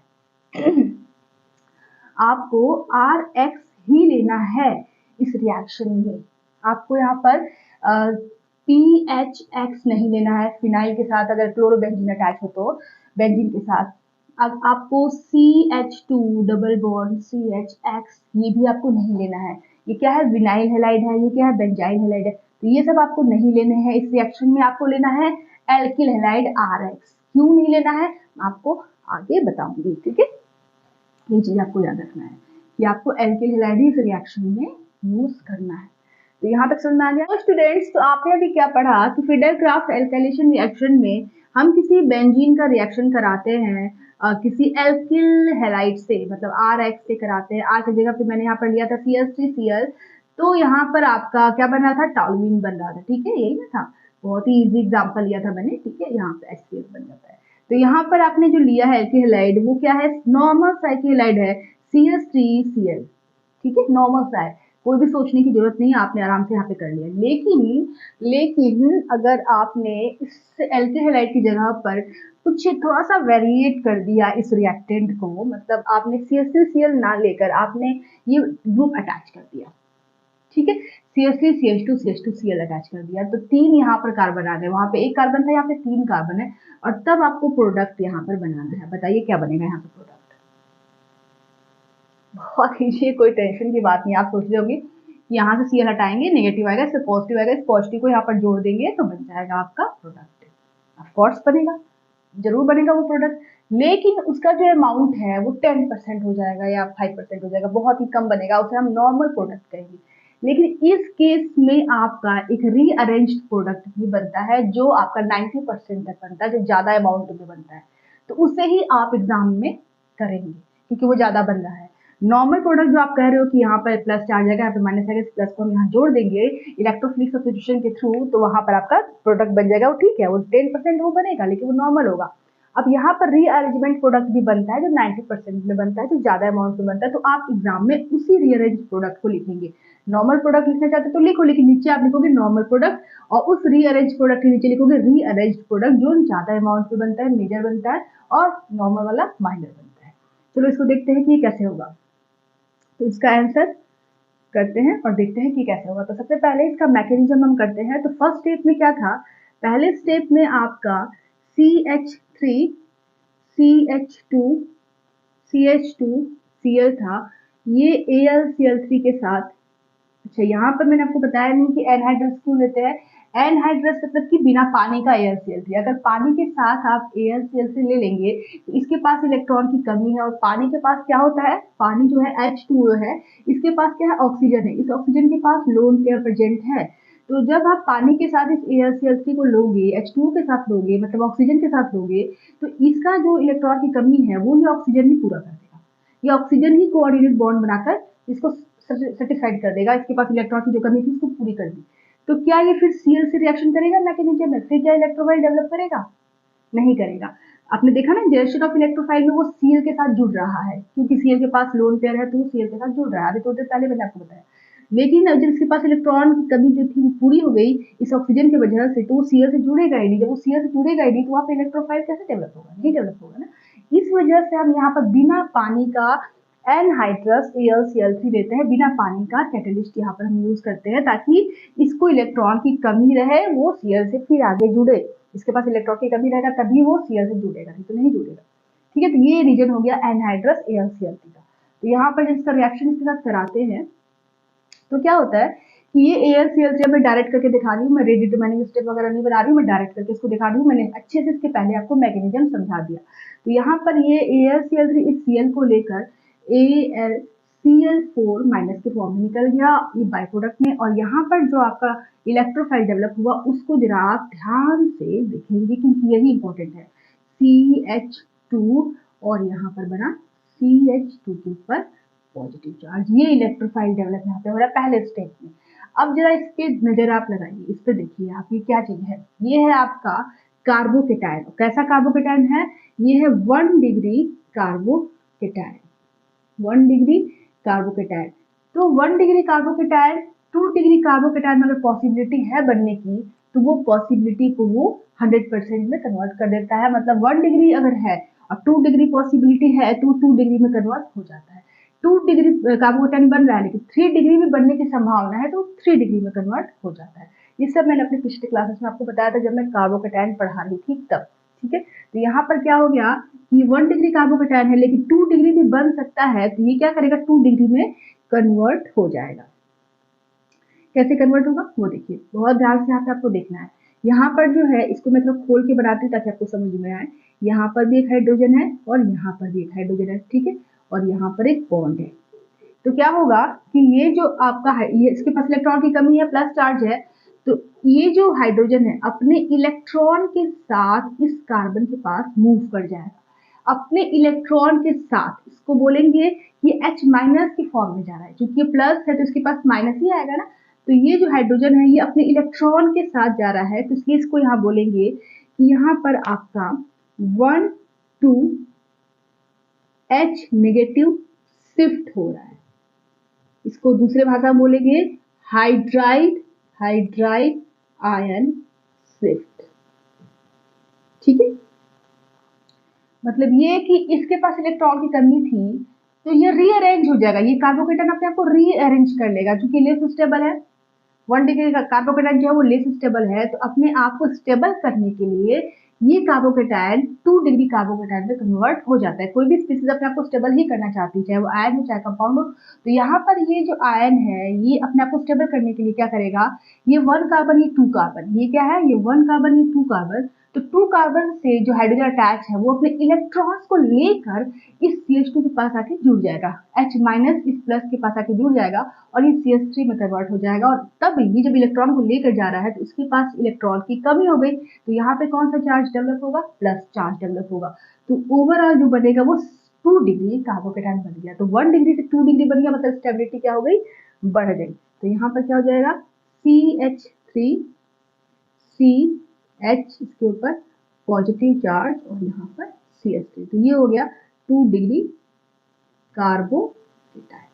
आपको RX ही लेना है इस रिएक्शन में, आपको यहाँ पर PHX नहीं लेना है, फिनाइल के साथ अगर क्लोरोबेंजीन अटैच हो तो बेंजीन के साथ। अब आपको CH2 डबल बॉन्ड CHX ये भी आपको नहीं लेना है, ये क्या है विनाइल हैलाइड है, ये क्या है बेंजाइल हैलाइड है, तो ये सब आपको नहीं लेने हैं इस रिएक्शन में, आपको लेना है एल्किल हैलाइड RX। क्यों नहीं लेना है आपको आगे बताऊंगी। ठीक है, ये चीज आपको याद रखना है कि आपको एल्किल हैलाइड इस रिएक्शन में यूज करना है। तो यहाँ तक समझ में आ गया। तो स्टूडेंट्स, तो आपने अभी क्या पढ़ा कि फिडेल क्राफ्ट एल्काइलेशन रिएक्शन में हम किसी बेंजीन का रिएक्शन कराते हैं किसी एल्किल हैलाइड से, मतलब RX से कराते हैं। R की जगह पे मैंने यहाँ पर लिया था CH3Cl, तो यहाँ पर आपका क्या बन रहा था, टॉलुइन बन रहा था। ठीक है, यही ना था, बहुत ही इजी एग्जाम्पल लिया था मैंने। ठीक है, यहाँ पे HCl बन जाता है। तो यहाँ पर आपने जो लिया है एल्किल हैलाइड वो क्या है, नॉर्मल साइकिल हैलाइड है CH3Cl। ठीक है, नॉर्मल सा है, कोई भी सोचने की जरूरत नहीं है, आपने आराम से यहाँ पे कर लिया। लेकिन अगर आपने इस एल्किल हैलाइड की जगह पर कुछ थोड़ा सा वेरिएट कर दिया इस रिएक्टेंट को, मतलब आपने CH3Cl ना लेकर आपने ये ग्रुप अटैच कर दिया, ठीक है, CH3 CH2 CH2Cl अटैच कर दिया, तो 3 यहाँ पर कार्बन आ गए, वहां पे 1 कार्बन था, यहाँ पे 3 कार्बन है, और तब आपको प्रोडक्ट यहाँ पर बनाना है। बताइए क्या बनेगा यहाँ पे प्रोडक्ट। बहुत ईजी, कोई टेंशन की बात नहीं। आप सोच रहे होगी यहाँ से Cl हटाएंगे, नेगेटिव आएगा, इससे पॉजिटिव आएगा, इस पॉजिटिव को यहाँ पर जोड़ देंगे तो बन जाएगा आपका प्रोडक्ट। ऑफ कोर्स बनेगा, जरूर बनेगा वो प्रोडक्ट, लेकिन उसका जो अमाउंट है वो 10% हो जाएगा या 5% हो जाएगा, बहुत ही कम बनेगा, उसे हम नॉर्मल प्रोडक्ट कहेंगे। लेकिन इस केस में आपका एक रीअरेंज्ड प्रोडक्ट भी बनता है जो आपका 90% तक बनता है, जो ज्यादा अमाउंट में बनता है, तो उसे ही आप एग्जाम में करेंगे क्योंकि वो ज्यादा बन रहा है। नॉर्मल प्रोडक्ट जो आप कह रहे हो कि यहाँ पर प्लस चार्ज आएगा, यहाँ पे माइनस आएगा, इस प्लस को हम यहाँ जोड़ देंगे इलेक्ट्रोफिलिक सब्स्टिट्यूशन के थ्रू, तो वहां पर आपका प्रोडक्ट बन जाएगा। वो ठीक है, वो 10% वो बनेगा लेकिन वो नॉर्मल होगा। अब यहाँ पर रीअरेंजमेंट प्रोडक्ट भी बनता है जो 90% में बनता है, जो ज्यादा अमाउंट में बनता है, तो आप एग्जाम में उसी रीअरेंज प्रोडक्ट को लिखेंगे। नॉर्मल प्रोडक्ट लिखना चाहते तो लिखो, लेकिन नीचे आप लिखोगे नॉर्मल प्रोडक्ट, और उस रीअरेंज प्रोडक्ट के नीचे लिखोगे रीअरेंज प्रोडक्ट जो ज्यादा अमाउंट में बनता है, मेजर बनता है, और नॉर्मल वाला माइनर बनता है। चलो इसको देखते हैं कि ये कैसे होगा। तो इसका आंसर करते हैं और देखते हैं कि कैसे होगा। तो सबसे पहले इसका मैकेनिज्म हम करते हैं। तो फर्स्ट स्टेप में क्या था, पहले स्टेप में आपका CH3 CH2 CH2 Cl था, ये AlCl3 के साथ, अच्छा यहाँ पर मैंने आपको बताया नहीं कि एनहाइड्रस क्यों लेते हैं। एनहाइड्रस मतलब कि बिना पानी का AlCl3, अगर पानी के साथ आप AlCl3 ले लेंगे तो इसके पास इलेक्ट्रॉन की कमी है, और पानी के पास क्या होता है, पानी जो है H2O है, इसके पास क्या है, ऑक्सीजन है, इस ऑक्सीजन के पास लोन पेयर प्रेजेंट है। तो जब आप पानी के साथ इस AlCl3 को लोगे, H2O के साथ लोगे, मतलब ऑक्सीजन के साथ लोगे, तो इसका जो इलेक्ट्रॉन की कमी है वो ये ऑक्सीजन ही पूरा कर देगा। ये ऑक्सीजन ही कोऑर्डिनेट बॉन्ड बनाकर इसको सेटिस्फाइड कर देगा, इसके पास इलेक्ट्रॉन की जो कमी थी उसको पूरी कर दी। तो क्या ये फिर Cl से रिएक्शन करेगा मैकेनिज्म में, फिर क्या इलेक्ट्रोफाइल डेवलप करेगा, नहीं करेगा। आपने देखा ना जनरेशन ऑफ इलेक्ट्रोफाइल में वो Cl के साथ जुड़ रहा है, क्योंकि Cl के पास लोन पेयर है तो वो Cl के साथ जुड़ रहा है, अभी थोड़ी देर पहले मैंने आपको बताया। लेकिन जब इसके पास इलेक्ट्रॉन की कमी जो थी वो पूरी हो गई इस ऑक्सीजन की वजह से, तो वो Cl से जुड़ेगा ही नहीं। जब वो Cl से जुड़ेगा ही नहीं तो वहाँ पे इलेक्ट्रोफाइल कैसे डेवलप होगा, नहीं डेवलप होगा ना। इस वजह से हम यहाँ पर बिना पानी का एनहाइड्रस AlCl3 लेते हैं, बिना पानी का कैटेलिस्ट यहाँ पर हम यूज करते हैं, ताकि इसको इलेक्ट्रॉन की कमी रहे, वो Cl से फिर आगे जुड़े। इसके पास इलेक्ट्रॉन की कमी रहेगा तभी वो Cl से जुड़ेगा, नहीं तो नहीं जुड़ेगा। ठीक है, तो ये रीजन हो गया एनहाइड्रस AlCl3 का। तो यहाँ पर जब इसका रिएक्शन इसके साथ कराते हैं तो क्या होता है कि ये AlCl3 मैं डायरेक्ट करके दिखा रही हूँ, मैं रेडिटरमाइनिंग स्टेप वगैरह नहीं बना रही हूँ, मैं डायरेक्ट करके इसको दिखा रही हूँ। मैंने अच्छे से इसके पहले आपको मैकेनिज्म समझा दिया। तो यहाँ पर ये AlCl3 इस Cl को लेकर AlCl4 माइनस के फॉर्म में निकल गया ये बाई प्रोडक्ट में, और यहाँ पर जो आपका इलेक्ट्रोफाइल डेवलप हुआ उसको जरा आप ध्यान से देखेंगे क्योंकि यही इंपॉर्टेंट है। CH2 और यहाँ पर बना CH2 के ऊपर पॉजिटिव चार्ज, ये इलेक्ट्रोफाइल डेवलप यहाँ पे हो रहा है पहले स्टेप में। अब जरा इस पे नजर आप लगाइए, इस पे देखिए आप, ये क्या चीज है, ये है आपका कार्बोकेटायन। कैसा कार्बोकेटायन है, ये है 1 डिग्री कार्बोकेटायन, 1 डिग्री कार्बोकेटायन। तो 1 डिग्री कार्बोकेटायन 2 डिग्री कार्बोकेटायन में अगर पॉसिबिलिटी है बनने की तो वो पॉसिबिलिटी को वो 100% में कन्वर्ट कर देता है। मतलब 1 डिग्री अगर है और 2 डिग्री पॉसिबिलिटी है तो 2 डिग्री में कन्वर्ट हो जाता है। 2 डिग्री कार्बोकेटायन बन रहा है लेकिन 3 डिग्री में बनने की संभावना है तो 3 डिग्री में कन्वर्ट हो जाता है। ये सब मैंने अपने पिछले क्लासेस में आपको बताया था जब मैं कार्बोकेटायन पढ़ा रही थी तब। ठीक है, तो यहाँ पर क्या हो गया कि 1 डिग्री कार्बोकेटायन है लेकिन 2 डिग्री में बन सकता है, तो ये क्या करेगा 2 डिग्री में कन्वर्ट हो जाएगा। कैसे कन्वर्ट होगा वो देखिए, बहुत ध्यान से यहाँ पे आपको देखना है। यहाँ पर जो है इसको मैं थोड़ा खोल के बनाती हूँ ताकि आपको समझ में आए। यहाँ पर भी एक हाइड्रोजन है और यहाँ पर भी एक हाइड्रोजन है, ठीक है, और यहाँ पर एक बॉन्ड है। तो क्या होगा कि ये जो आपका है, ये इसके पास इलेक्ट्रॉन की कमी है, प्लस चार्ज है, तो ये जो हाइड्रोजन है अपने इलेक्ट्रॉन के साथ इस कार्बन के पास मूव कर जाएगा, अपने इलेक्ट्रॉन के साथ, इसको बोलेंगे ये H माइनस के फॉर्म में जा रहा है, क्योंकि ये प्लस है तो इसके पास माइनस ही आएगा ना। तो ये जो हाइड्रोजन है ये अपने इलेक्ट्रॉन के साथ जा रहा है, तो इसलिए इसको यहाँ बोलेंगे कि यहाँ पर आपका 1 2 H नेगेटिव शिफ्ट हो रहा है। इसको दूसरे भाषा में बोलेंगे हाइड्राइड हाइड्राइड आयन शिफ्ट। ठीक है, मतलब ये कि इसके पास इलेक्ट्रॉन की कमी थी तो ये रीअरेंज हो जाएगा, ये कार्बोकेटन अपने आप को रीअरेंज कर लेगा क्योंकि लेस स्टेबल है। 1 डिग्री का कार्बोकेटायन जो है वो लेस स्टेबल है, तो अपने आप को स्टेबल करने के लिए ये कार्बोकेटायन 2 डिग्री कार्बोकेटायन में कन्वर्ट हो जाता है। कोई भी स्पीसीज अपने आप को स्टेबल ही करना चाहती है, चाहे वो आयन हो चाहे कंपाउंड हो। तो यहाँ पर ये जो आयन है ये अपने आप को स्टेबल करने के लिए क्या करेगा, ये 1 कार्बन ये 2 कार्बन, ये क्या है, ये 1 कार्बन ये 2 कार्बन, तो 2 कार्बन से जो हाइड्रोजन अटैच है वो अपने इलेक्ट्रॉन्स को लेकर इस CH2 के पास आके जुड़ जाएगा, H माइनस इस प्लस के पास आके जुड़ जाएगा और ये CH3 में कन्वर्ट हो जाएगा। और तब ये जब इलेक्ट्रॉन को लेकर जा रहा है तो इसके पास इलेक्ट्रॉन की कमी हो गई, तो यहाँ पे कौन सा चार्ज डेवलप होगा, प्लस चार्ज डेवलप होगा। तो ओवरऑल जो बनेगा वो 2 डिग्री कार्बोकेटायन बन गया। तो 1 डिग्री से 2 डिग्री बन गया, मतलब स्टेबिलिटी क्या हो गई, बढ़ गई। तो यहाँ पर क्या हो जाएगा CH3 CH इसके ऊपर पॉजिटिव चार्ज और यहाँ पर CH3, तो ये हो गया 2 डिग्री कार्बोकेटायन।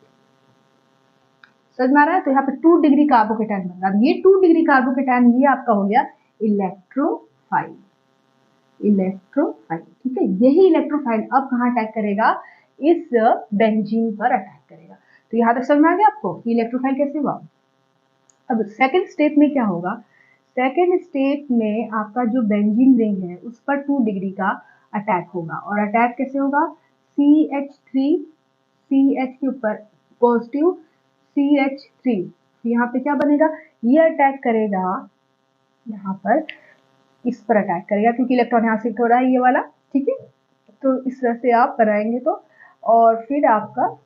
समझ में आ रहा है, तो यहाँ पे 2 डिग्री कार्बोकेटायन बन रहा है। ये 2 डिग्री कार्बोकेटायन ये आपका हो गया इलेक्ट्रोफाइल, इलेक्ट्रोफाइल। ठीक है, यही इलेक्ट्रोफाइल अब कहाँ अटैक करेगा, इस बेंजीन पर अटैक करेगा। तो यहाँ तक समझ में आ गया आपको कि इलेक्ट्रोफाइल कैसे हुआ। अब सेकंड स्टेप में क्या होगा, सेकंड स्टेप में आपका जो बेंजीन रिंग है उस पर 2 डिग्री का अटैक होगा, और अटैक कैसे होगा, CH3 CH के ऊपर पॉजिटिव CH3, यहाँ पे क्या बनेगा, ये अटैक करेगा यहाँ पर, इस पर अटैक करेगा क्योंकि इलेक्ट्रॉन यहाँ शिफ्ट हो रहा है ये वाला, ठीक है। तो इस तरह से आप बनाएंगे तो, और फिर आपका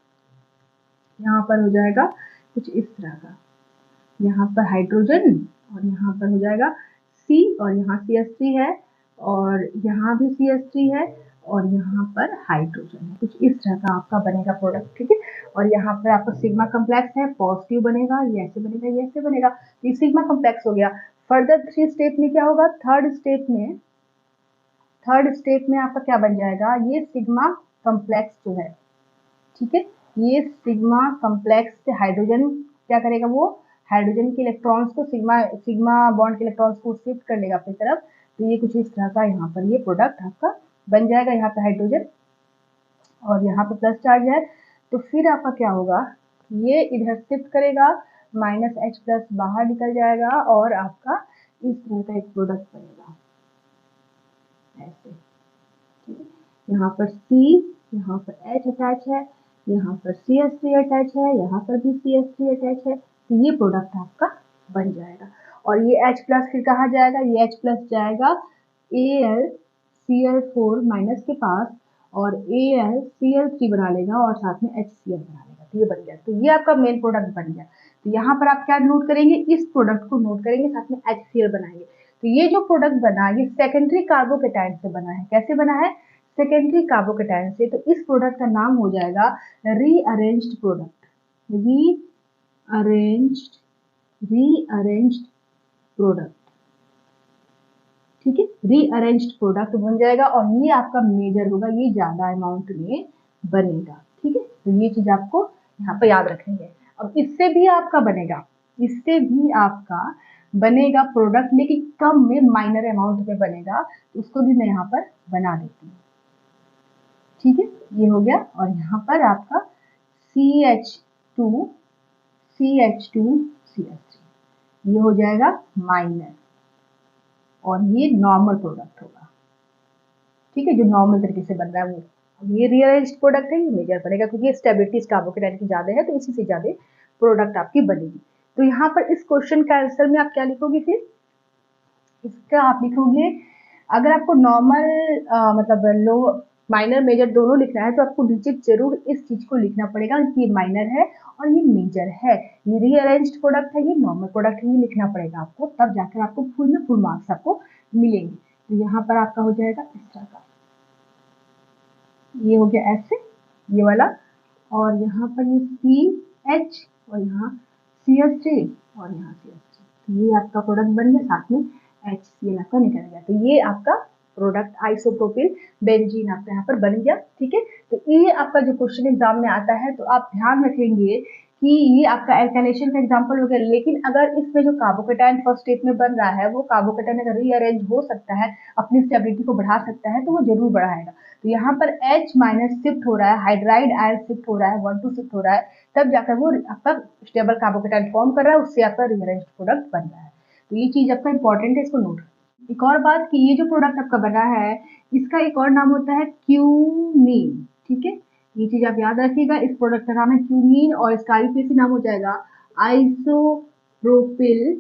यहाँ पर हो जाएगा कुछ इस तरह का, यहाँ पर हाइड्रोजन और यहाँ पर हो जाएगा C, और यहाँ CH3 है और यहाँ भी CH3 है और यहाँ पर हाइड्रोजन है, कुछ इस तरह का आपका बनेगा प्रोडक्ट, ठीक है। और यहाँ पर आपका सिग्मा कम्प्लेक्स है, पॉजिटिव बनेगा, ये ऐसे बनेगा, ये ऐसे बनेगा, ये सिग्मा कम्प्लेक्स हो गया। फर्दर 3 स्टेप में क्या होगा, थर्ड स्टेप में आपका क्या बन जाएगा, ये सिग्मा कम्प्लेक्स जो है, ठीक है, ये सिग्मा कम्प्लेक्स से हाइड्रोजन क्या करेगा, वो हाइड्रोजन के इलेक्ट्रॉन्स को सिग्मा बॉन्ड के इलेक्ट्रॉन्स को शिफ्ट कर लेगा अपनी तरफ। तो ये कुछ इस तरह का यहाँ पर ये प्रोडक्ट आपका बन जाएगा, यहाँ पे हाइड्रोजन और यहाँ पे प्लस चार्ज है। तो फिर आपका क्या होगा, ये इधर शिफ्ट करेगा, -H+ बाहर निकल जाएगा और आपका इस तरह का एक प्रोडक्ट बनेगा ऐसे, ठीक है। यहाँ पर C, यहाँ पर H अटैच है, यहाँ पर CH3 अटैच है, यहाँ पर भी CH3 अटैच है, तो ये प्रोडक्ट आपका बन जाएगा। और ये H+ फिर कहाँ जाएगा, ये H+ जाएगा AlCl4- के पास और AlCl3 बना लेगा और साथ में HCl बना लेगा, तो ये बन गया। तो ये आपका मेन प्रोडक्ट बन गया। तो यहाँ पर आप क्या नोट करेंगे, इस प्रोडक्ट को नोट करेंगे, साथ में HCl बनाएंगे। तो ये जो प्रोडक्ट बना ये सेकेंडरी कार्बोकेटाइन से बना है, कैसे बना है, सेकेंडरी कार्बोकेटाइन से। तो इस प्रोडक्ट का नाम हो जाएगा रीअरेंज्ड प्रोडक्ट, रीअरेंज्ड प्रोडक्ट, ठीक है, रीअरेंज्ड प्रोडक्ट बन जाएगा। और ये आपका मेजर होगा, ये ज्यादा अमाउंट में बनेगा, ठीक है। तो ये चीज आपको यहाँ पे याद रखनी है। अब इससे भी आपका बनेगा प्रोडक्ट, लेकिन कम में माइनर अमाउंट में बनेगा, तो उसको भी मैं यहाँ पर बना देती हूँ, ठीक है। ये हो गया, और यहाँ पर आपका CH2 CH3 ये हो जाएगा माइनर, और ये नॉर्मल प्रोडक्ट होगा, ठीक है, जो नॉर्मल तरीके से बन रहा है वो। ये रीअरेंज्ड प्रोडक्ट है, ये मेजर बनेगा क्योंकि स्टेबिलिटी कार्बोकेटाइन की ज्यादा है, तो इसी से ज्यादा प्रोडक्ट आपकी बनेगी। तो यहाँ पर इस क्वेश्चन का आंसर में आप क्या लिखोगे, फिर इसका आप लिखोगे, अगर आपको नॉर्मल मतलब लो माइनर मेजर दोनों लिखना है तो आपको नीचे जरूर इस चीज को लिखना पड़ेगा कि ये माइनर है और ये मेजर है, ये रीअरेंज्ड प्रोडक्ट है, ये नॉर्मल प्रोडक्ट है, ये लिखना पड़ेगा आपको, तब जाकर आपको फुल में फुल मार्क्स आपको मिलेंगे। तो यहाँ पर आपका हो जाएगा इस तरह का, ये हो गया ऐसे ये वाला, और यहाँ पर ये CH और यहाँ CH3 और यहाँ CH3, तो ये आपका प्रोडक्ट बन गया, साथ में HCl आपका निकल गया। तो ये आपका प्रोडक्ट आइसोप्रोपिल बेंजीन आपका यहाँ पर बन गया, ठीक है। तो ये आपका जो क्वेश्चन एग्जाम में आता है, तो आप ध्यान रखेंगे कि ये आपका एल्काइलेशन का एग्जांपल हो गया, लेकिन अगर इसमें जो कार्बोकेटाइन फर्स्ट स्टेप में बन रहा है वो कार्बोकेटाइन अगर रीअरेंज हो सकता है, अपनी स्टेबिलिटी को बढ़ा सकता है, तो वो जरूर बढ़ाएगा। तो यहाँ पर H- शिफ्ट हो रहा है, हाइड्राइड आयन शिफ्ट हो रहा है, 1 2 शिफ्ट हो रहा है, तब जाकर वो आपका स्टेबल कार्बोकेटाइन फॉर्म कर रहा है, उससे आपका रीअरेंज प्रोडक्ट बन रहा है। तो ये चीज आपका इंपॉर्टेंट है, इसको नोट। एक और बात कि ये जो प्रोडक्ट आपका बना है इसका एक और नाम होता है क्यूमीन, ठीक है, ये चीज आप याद रखिएगा। इस प्रोडक्ट का नाम है क्यूमीन और इसका आईपीसी नाम हो जाएगा आइसोप्रोपिल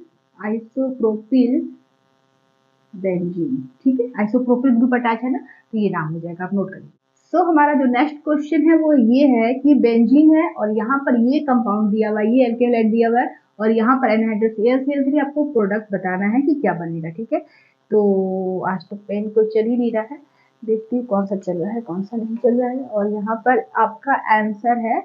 बेंजीन, ठीक है, आइसोप्रोपिल ग्रुप अटैच है ना, तो ये नाम हो जाएगा, आप नोट करिए। सो हमारा जो नेक्स्ट क्वेश्चन है वो ये है कि बेंजीन है और यहाँ पर ये कंपाउंड दिया हुआ है, ये एल्केन हाइड दिया हुआ है और यहाँ पर एनहाइड्रस AlCl3, आपको प्रोडक्ट बताना है कि क्या बनेगा, ठीक है। तो आज तो पेन को चल ही नहीं रहा है, देखती हूँ कौन सा चल रहा है कौन सा नहीं चल रहा है, और यहाँ पर आपका आंसर है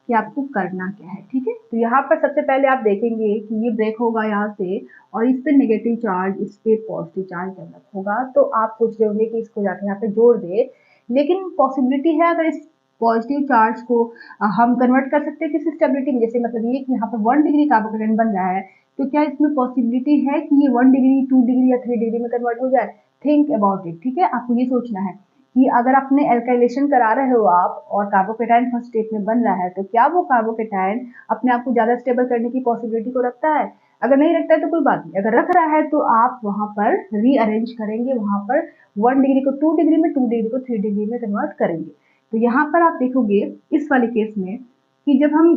कि आपको करना क्या है, ठीक है। तो यहाँ पर सबसे पहले आप देखेंगे कि ये ब्रेक होगा यहाँ से और इस पे नेगेटिव चार्ज, इस पे पॉजिटिव चार्ज डेवलप होगा, तो आप सोच रहे होंगे कि इसको जाके यहाँ पे जोड़ दे, लेकिन पॉसिबिलिटी है अगर इस पॉजिटिव चार्ज को हम कन्वर्ट कर सकते हैं किसी स्टेबिलिटी में, जैसे मतलब ये कि यहाँ पर 1 डिग्री कार्बोकेटाइन बन रहा है, तो क्या इसमें पॉसिबिलिटी है कि ये 1 डिग्री 2 डिग्री या 3 डिग्री में कन्वर्ट हो जाए, थिंक अबाउट इट, ठीक है, आपको ये सोचना है। कि अगर आपने एल्काइलेशन करा रहे हो आप और कार्बोकेटाइन फर्स्ट स्टेप में बन रहा है, तो क्या वो कार्बोकेटाइन अपने आप को ज्यादा स्टेबल करने की पॉसिबिलिटी को रखता है? अगर नहीं रखता है तो कोई बात नहीं, अगर रख रहा है तो आप वहां पर रीअरेंज करेंगे, वहां पर 1 डिग्री को 2 डिग्री में, 2 डिग्री को 3 डिग्री में कन्वर्ट करेंगे। तो यहाँ पर आप देखोगे इस वाले केस में कि जब हम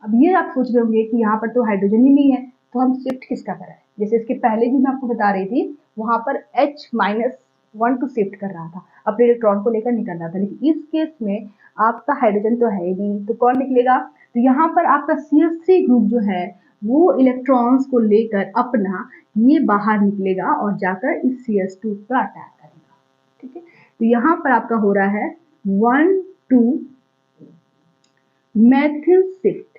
अब ये आप सोच रहे होंगे कि यहाँ पर तो हाइड्रोजन ही नहीं है, तो हम शिफ्ट किसका कराएं? जैसे इसके पहले भी मैं आपको बता रही थी, वहां पर H-1 टू शिफ्ट कर रहा था, अपने इलेक्ट्रॉन को लेकर निकल रहा था, लेकिन इस केस में आपका हाइड्रोजन तो है ही नहीं, तो कौन निकलेगा? तो यहाँ पर आपका CH3 ग्रुप जो है वो इलेक्ट्रॉन्स को लेकर अपना ये बाहर निकलेगा और जाकर इस CH2 पर अटैक करेगा। ठीक है, तो यहाँ पर आपका हो रहा है 1,2 मैथिल शिफ्ट,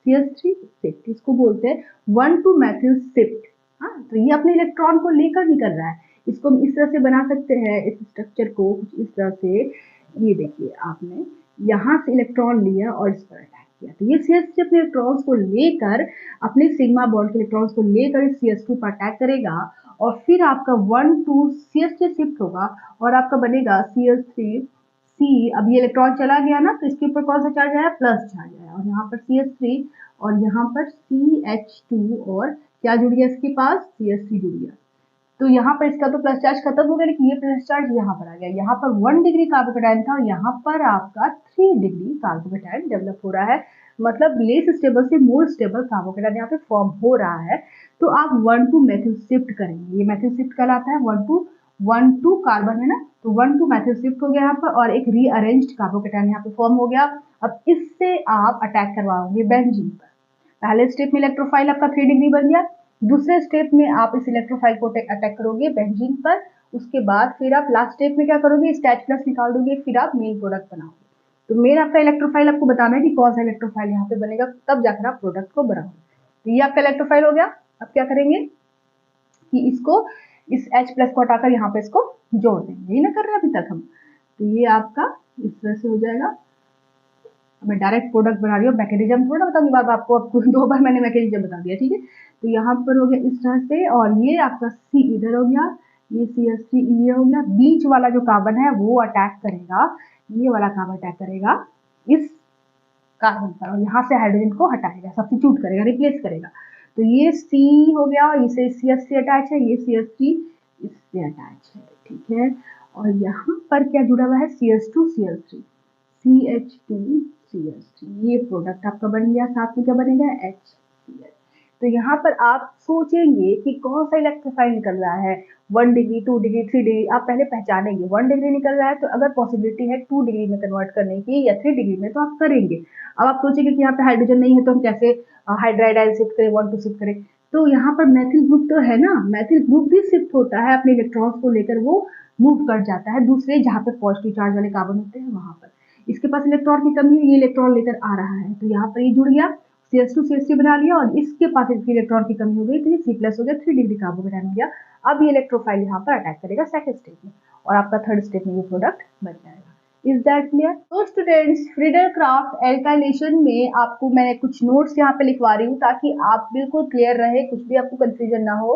CH3 शिफ्ट इसको बोलते हैं 1,2 मैथिल शिफ्ट। हाँ, तो ये अपने इलेक्ट्रॉन को लेकर निकल रहा है। इसको हम इस तरह से बना सकते हैं, इस स्ट्रक्चर को कुछ इस तरह से। ये देखिए, आपने यहाँ से इलेक्ट्रॉन लिया और इस पर अटैक किया, तो ये CH3 अपने इलेक्ट्रॉन्स को लेकर, अपने सिग्मा बॉन्ड के इलेक्ट्रॉन्स को लेकर इस CH2 पर अटैक करेगा और फिर आपका 1,2 CH3 शिफ्ट होगा और आपका बनेगा CH3 C। अब ये इलेक्ट्रॉन चला गया ना, तो इसके ऊपर कौन सा चार्ज आया? प्लस चार्ज आया, और यहाँ पर CH3 और यहाँ पर CH2 और क्या जुड़ गया इसके पास? CH3 जुड़ गया। तो यहाँ पर इसका तो प्लस चार्ज खत्म हो गया, लेकिन ये प्लस चार्ज यहाँ पर आ गया। यहाँ पर 1 डिग्री कार्बोकेटाइन था और यहाँ पर आपका 3 डिग्री कार्बोकेटाइन डेवलप हो रहा है, मतलब लेस स्टेबल से मोर स्टेबल कार्बोकेटाइन यहाँ पे फॉर्म हो रहा है। तो आप 1,2 मैथिल शिफ्ट करेंगे, ये मैथिल शिफ्ट कहलाता है। 1,2 कार्बन है ना, तो 1,2 मैथिल शिफ्ट हो गया यहाँ पर और एक रीअरेंज्ड कार्बोकेटाइन यहाँ पे फॉर्म हो गया। अब इससे आप अटैक करवाओगे बेंजीन पर। पहले स्टेप में इलेक्ट्रोफाइल आपका 3 डिग्री बन गया, दूसरे स्टेप में आप इस इलेक्ट्रोफाइल को अटैक करोगे बेंजीन पर। उसके बाद फिर आप लास्ट स्टेप में क्या करोगे? इस H+ निकाल दोगे, फिर आप मेन प्रोडक्ट बनाओगे। तो मेन आपका इलेक्ट्रोफाइल आपको बताना है कि कौन सा इलेक्ट्रोफाइल यहाँ पे बनेगा, तब जाकर आप प्रोडक्ट को बनाओगे। तो ये आपका इलेक्ट्रोफाइल हो गया। अब क्या करेंगे कि इसको, इस H+ को हटाकर यहाँ पे इसको जोड़ देंगे, यही ना कर रहे हैं अभी तक हम। तो ये आपका इस तरह से हो जाएगा। मैं डायरेक्ट प्रोडक्ट बना रही हूँ, मैकेनिज्म थोड़ा बताऊंगी बार बार आपको 2 बार मैंने मैकेनिज्म बता दिया। ठीक है, तो यहाँ पर हो गया इस तरह से, और ये आपका C इधर हो गया, ये CH3 ये हो गया। बीच वाला जो कार्बन है वो अटैक करेगा, ये वाला कार्बन अटैक करेगा इस कार्बन पर और यहाँ से हाइड्रोजन को हटाएगा, सब्स्टिट्यूट करेगा, रिप्लेस करेगा। तो ये C हो गया, इसे CH3 अटैच है, ये CH3 इससे अटैच है। ठीक है, और यहाँ पर क्या जुड़ा हुआ है? CH2 CH3, CH2 CH3, ये प्रोडक्ट आपका बन गया। साथ में क्या बनेगा? HCl। तो यहाँ पर आप सोचेंगे कि कौन सा इलेक्ट्रोफाइल निकल रहा है, 1 डिग्री, 2 डिग्री, 3 डिग्री। आप पहले पहचानेंगे 1 डिग्री निकल रहा है, तो अगर पॉसिबिलिटी है 2 डिग्री में कन्वर्ट करने की या 3 डिग्री में, तो आप करेंगे। अब आप सोचेंगे कि यहाँ पे हाइड्रोजन नहीं है, तो हम कैसे हाइड्राइड आयन शिफ्ट करें, 1,2 शिफ्ट करें? तो यहाँ पर मैथिल ग्रुप तो है ना, मैथिल ग्रुप भी शिफ्ट होता है अपने इलेक्ट्रॉन्स को लेकर, वो मूव कर जाता है दूसरे, जहाँ पे पॉजिटिव चार्ज वाले कार्बन होते हैं वहां पर। इसके पास इलेक्ट्रॉन की कमी है, ये इलेक्ट्रॉन लेकर आ रहा है, तो यहाँ पर ये जुड़ गया, CH2 CH3 बना लिया, और इसके पास इसकी इलेक्ट्रॉन की कमी हो गई, तो ये C+ हो गया, 3 डिग्री कार्बोकेटाइन हो गया। अब ये इलेक्ट्रोफाइल यहाँ पर अटैक करेगा सेकंड स्टेप में, और आपका थर्ड स्टेप में ये प्रोडक्ट बन जाएगा। Is that clear? तो स्टूडेंट्स, फ्रीडल-क्राफ्ट एल्काइलेशन में आपको मैं कुछ नोट्स यहाँ पे लिखवा रही हूँ, ताकि आप बिल्कुल क्लियर रहे, कुछ भी आपको कंफ्यूजन ना हो।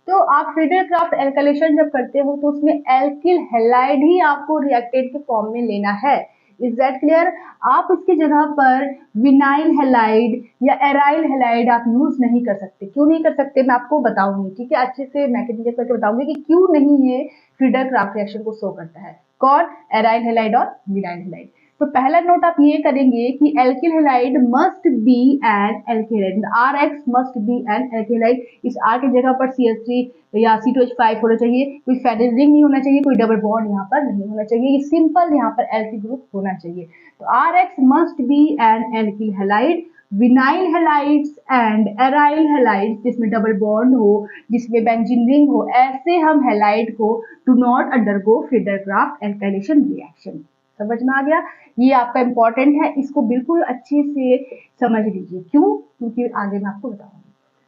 तो आप फ्रीडल-क्राफ्ट एल्काइलेशन जब करते हो, तो उसमें एल्किल हैलाइड ही आपको रिएक्टेंट के फॉर्म में लेना है। Is that clear? आप इसकी जगह पर विनाइल हैलाइड या एराइल हैलाइड आप यूज नहीं कर सकते। क्यों नहीं कर सकते, मैं आपको बताऊंगी। ठीक है, अच्छे से मैकेनिज्म करके बताऊंगी कि क्यों नहीं ये फ्रीडल-क्राफ्ट रिएक्शन को शो करता है। कौन? एराइल हैलाइड और विनाइल हैलाइड। तो पहला नोट आप ये करेंगे कि alkyl halide must be an alkyl halide, RX must be an alkyl halide. इस R की जगह पर CH3 या C2H5 होना चाहिए, कोई फेडरल रिंग नहीं होना चाहिए, कोई डबल बॉन्ड यहाँ पर नहीं होना चाहिए, ये सिंपल यहाँ पर एल्किल ग्रुप होना चाहिए। तो RX must be an alkyl halide. Vinyl halides and aryl halides, जिसमें डबल बॉन्ड हो, जिसमें बेंजीन रिंग हो, ऐसे हम हैलाइड को do not undergo Friedel Crafts alkylation reaction. समझ में आ गया? ये आपका इंपॉर्टेंट है, इसको बिल्कुल अच्छे से समझ लीजिए। क्यों? क्योंकि आगे मैं आपको बताऊंगी।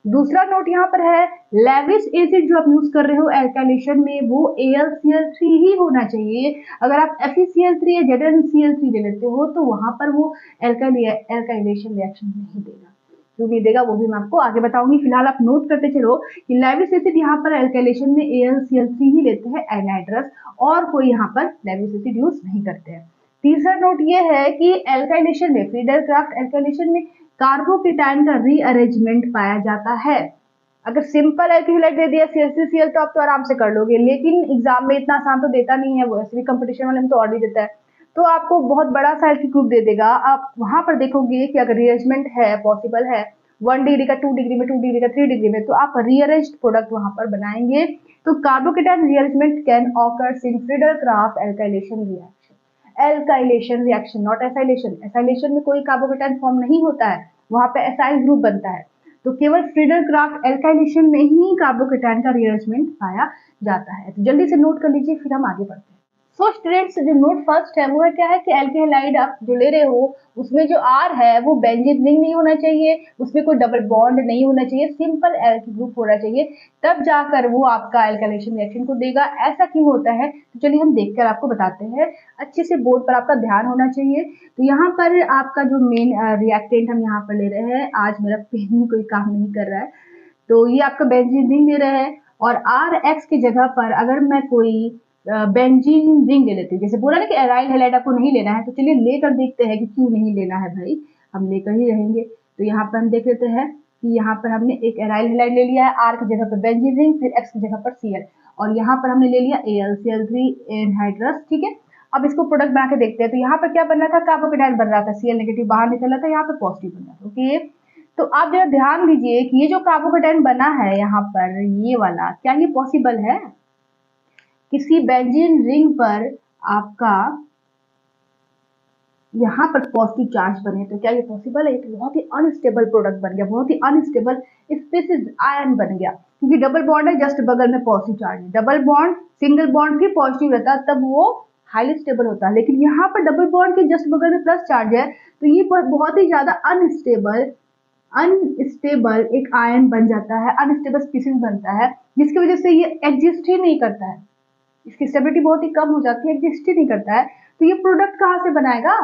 दूसरा नोट यहाँ पर है, लेविस एसिड जो आप यूज कर रहे हो एल्काइलेशन में, वो AlCl3 ही होना चाहिए। अगर आप FeCl3 या ZnCl3 ले लेते हो, तो वहां पर वो एल्काइलेशन रिएक्शन नहीं देगा। नहीं देगा वो भी मैं आपको आगे बताऊंगी। फिलहाल आप नोट करते चलो कि लैविस एसिड यहाँ पर एल्काइलेशन में AlCl3 ही लेते हैं एनहाइड्रस, और कोई यहाँ पर लैविस एसिड यूज नहीं करते हैं। तीसरा नोट ये है कि एल्काइलेशन में, फ्रीडल-क्राफ्ट एल्काइलेशन में कार्बोकेटायन का रीअरेंजमेंट पाया जाता है। अगर सिंपल एल्किल हैलाइड दे दिया ClCl तो आप तो आराम से कर लोगे, लेकिन एग्जाम में इतना आसान तो देता नहीं है वो, ऐसे भी कंपटीशन वाले में तो और भी देता है, तो आपको बहुत बड़ा सा एल्किल ग्रुप दे देगा। आप वहां पर देखोगे कि अगर रीअरेंजमेंट है, पॉसिबल है 1 डिग्री का, 2 डिग्री में, 2 डिग्री का, 3 डिग्री में, तो आप रीअरेंज्ड प्रोडक्ट वहां पर बनाएंगे। तो carbocation rearrangement can occurs in Friedel-Crafts alkylation reaction. Alkylation reaction, not acylation. Acylation में कोई कार्बोकेटायन फॉर्म नहीं होता है, वहां पे एसाइल ग्रुप बनता है। तो केवल फ्रीडल-क्राफ्ट एल्काइलेशन में ही कार्बोकेटायन का रीअरेंजमेंट पाया जाता है। तो जल्दी से नोट कर लीजिए, फिर हम आगे बढ़ते हैं। सो स्टूडेंट्स, जो नोट फर्स्ट है वो है क्या है कि एल्किल हैलाइड आप जो ले रहे हो उसमें जो R है वो बेंजीन रिंग नहीं होना चाहिए, उसमें कोई डबल बॉन्ड नहीं होना चाहिए, सिंपल एल्किल ग्रुप होना चाहिए, तब जाकर वो आपका एल्काइलेशन रिएक्शन को देगा। ऐसा क्यों होता है तो चलिए हम देखकर आपको बताते हैं। अच्छे से बोर्ड पर आपका ध्यान होना चाहिए। तो यहाँ पर आपका जो मेन रिएक्टेंट हम यहाँ पर ले रहे हैं, आज मेरा पेन ही कोई काम नहीं कर रहा है, तो ये आपका बेंजीन रिंग ले रहे हैं, और RX की जगह पर अगर मैं कोई बेंजीन रिंग ले लेते हैं, जैसे बोला ना कि एराइल हैलाइड आपको नहीं लेना है, तो चलिए लेकर देखते हैं कि क्यों नहीं लेना है भाई, हम लेकर ही रहेंगे। तो यहाँ पर हम देख लेते हैं कि यहाँ पर हमने एक एराइल हैलाइड ले लिया है, R की जगह पर बेंजीन रिंग, फिर X की जगह पर Cl, और यहाँ पर हमने ले लिया AlCl3 एनहाइड्रस, ठीक है। अब इसको प्रोडक्ट बना के देखते हैं। तो यहाँ पर क्या बन रहा था, कार्बोकेटायन बन रहा था, Cl नेगेटिव बाहर निकल रहा था, यहाँ पर पॉजिटिव बन रहा था, ओके। तो आप जरा ध्यान दीजिए कि ये जो कार्बोकेटायन बना है यहाँ पर, ये वाला, क्या ये पॉसिबल है? किसी बेंजीन रिंग पर आपका यहाँ पर पॉजिटिव चार्ज बने, तो क्या ये पॉसिबल है? तो बहुत ही अनस्टेबल प्रोडक्ट बन गया, बहुत ही अनस्टेबल स्पीशीज आयन बन गया, क्योंकि डबल बॉन्ड है, जस्ट बगल में पॉजिटिव चार्ज है। डबल बॉन्ड, सिंगल बॉन्ड भी पॉजिटिव रहता तब वो हाईली स्टेबल होता है, लेकिन यहाँ पर डबल बॉन्ड के जस्ट बगल में प्लस चार्ज है, तो ये बहुत ही ज्यादा अनस्टेबल एक आयन बन जाता है, अनस्टेबल स्पीशीज बनता है, जिसकी वजह से ये एग्जिस्ट ही नहीं करता है, इसकी स्टेबिलिटी बहुत ही कम हो जाती है, एग्जिस्ट ही नहीं करता है। तो ये प्रोडक्ट कहाँ से बनाएगा?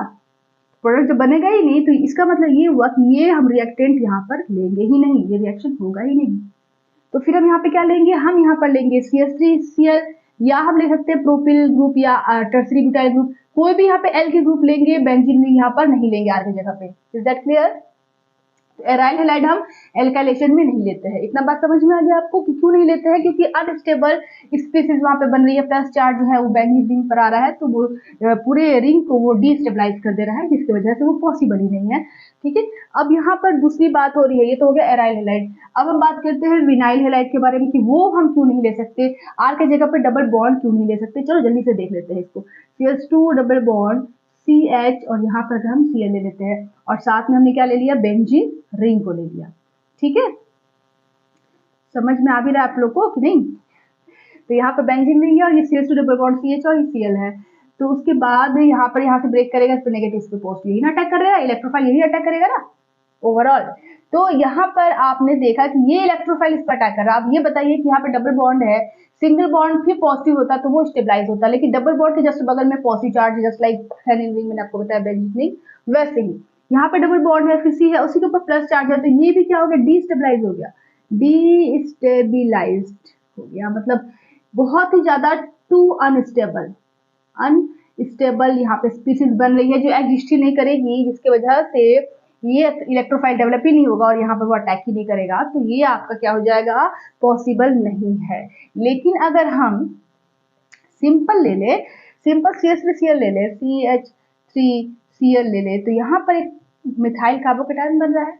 प्रोडक्ट जो बनेगा ही नहीं, तो इसका मतलब ये हुआ कि ये हम रिएक्टेंट यहाँ पर लेंगे ही नहीं, ये रिएक्शन होगा ही नहीं। तो फिर हम यहाँ पे क्या लेंगे, हम यहाँ पर लेंगे CH3Cl, या हम ले सकते हैं प्रोपिल ग्रुप या टर्सरी ब्यूटाइल ग्रुप, कोई भी यहाँ पे एल के ग्रुप लेंगे, बेंजीन रिंग यहाँ पर नहीं लेंगे R की जगह पे। Is that clear? Aryl halide हम एल्काइलेशन में नहीं लेते हैं। इतना बात समझ में आ गया आपको कि क्यों नहीं लेते हैं? क्योंकि अनस्टेबल स्पीशीज वहां पे बन रही है, प्लस चार्ज जो है वो बेंजीन रिंग पर आ रहा है, तो वो पूरे रिंग को वो डिस्टेबलाइज कर दे रहा है, जिसकी वजह से वो पॉसिबल ही नहीं है, ठीक है। अब यहाँ पर दूसरी बात हो रही है, ये तो हो गया एराइल हैलाइड। अब हम बात करते हैं विनाइल हैलाइड के बारे में कि वो हम क्यों नहीं ले सकते, R की जगह पर डबल बॉन्ड क्यों नहीं ले सकते। चलो जल्दी से देख लेते हैं इसको। CH2 डबल बॉन्ड CH, और यहाँ पर हम Cl ले लेते हैं, और साथ में हमने क्या ले लिया, बेंजीन रिंग को ले लिया, ठीक है। समझ में आ भी रहा है आप लोग को कि नहीं? तो यहाँ पर बेंजीन रिंग है, और ये CH2 डबल बॉन्ड CH और ये Cl है। तो उसके बाद यहाँ से ब्रेक करेगा, इस पर नेगेटिव, इस पर पॉजिटिव, यही ना अटैक करेगा, इलेक्ट्रोफाइल यही अटैक करेगा ना ओवरऑल। तो यहाँ पर आपने देखा कि ये इलेक्ट्रोफाइल इस पर अटैक कर रहा है। आप ये बताइए कि यहाँ पे डबल बॉन्ड है, सिंगल बॉन्ड भी पॉजिटिव होता तो वो स्टेबलाइज होता, लेकिन डबल बॉन्ड के जस्ट बगल में positive charge, just like Henin ring मैंने आपको बताया, बेंजीन रिंग, वैसे ही यहाँ पे डबल बॉन्ड है, फिर C है, उसी के ऊपर प्लस चार्ज है, तो ये भी क्या हो गया, डिस्टेबलाइज हो गया, डिस्टेबिलाइज्ड हो गया, मतलब बहुत ही ज्यादा टू अनस्टेबल यहाँ पे स्पीशीज बन रही है, जो एग्जिस्ट ही नहीं करेगी, जिसकी वजह से ये इलेक्ट्रोफाइल डेवलप ही नहीं होगा और यहाँ पर वो अटैक ही नहीं करेगा। तो ये आपका क्या हो जाएगा, पॉसिबल नहीं है। लेकिन अगर हम सिंपल ले ले, सिंपल CH3Cl ले ले, CH3Cl ले ले, तो यहाँ पर एक मिथाइल कार्बोकेटायन बन रहा है,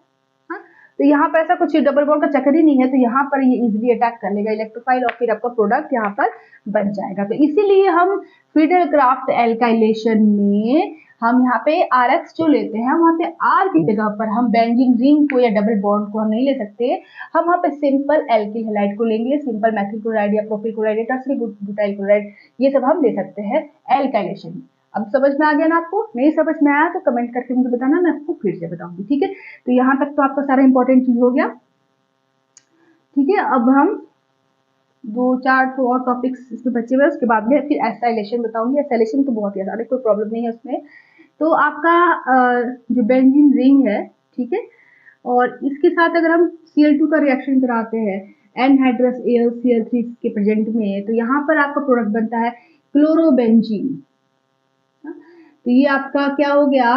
हाँ? तो यहाँ पर ऐसा कुछ डबल बॉन्ड का चक्कर ही नहीं है, तो यहाँ पर ये इजिली अटैक कर लेगा इलेक्ट्रोफाइल, और फिर आपका प्रोडक्ट यहाँ पर बन जाएगा। तो इसीलिए हम फ्रीडल-क्राफ्ट एल्काइलेशन में हम यहाँ पे RX जो लेते हैं, वहाँ पे R की जगह पर हम बेंजीन रिंग को या डबल बॉन्ड को हम नहीं ले सकते, हम वहाँ पे सिंपल एल्किल हैलाइड को लेंगे, सिंपल मैथिल क्लोराइड या प्रोपिल क्लोराइड या टर्सरी ब्यूटाइल क्लोराइड, ये सब हम ले सकते हैं एल्काइलेशन में। अब समझ में आ गया ना आपको? नहीं समझ में आया तो कमेंट करके मुझे बताना, मैं आपको फिर से बताऊंगी, ठीक है। तो यहाँ तक तो आपका सारा इंपॉर्टेंट चीज हो गया, ठीक है। अब हम 2-4 और टॉपिक्स इसमें बचे हुए, उसके बाद में फिर एसाइलेशन बताऊंगी। एसाइलेशन तो बहुत ही आसान है, कोई प्रॉब्लम नहीं है उसमें। तो आपका जो बेंजीन रिंग है, ठीक है, और इसके साथ अगर हम Cl2 का रिएक्शन कराते हैं एनहाइड्रस AlCl3 के प्रेजेंट में, तो यहाँ पर आपका प्रोडक्ट बनता है क्लोरोबेंजीन। तो ये आपका क्या हो गया,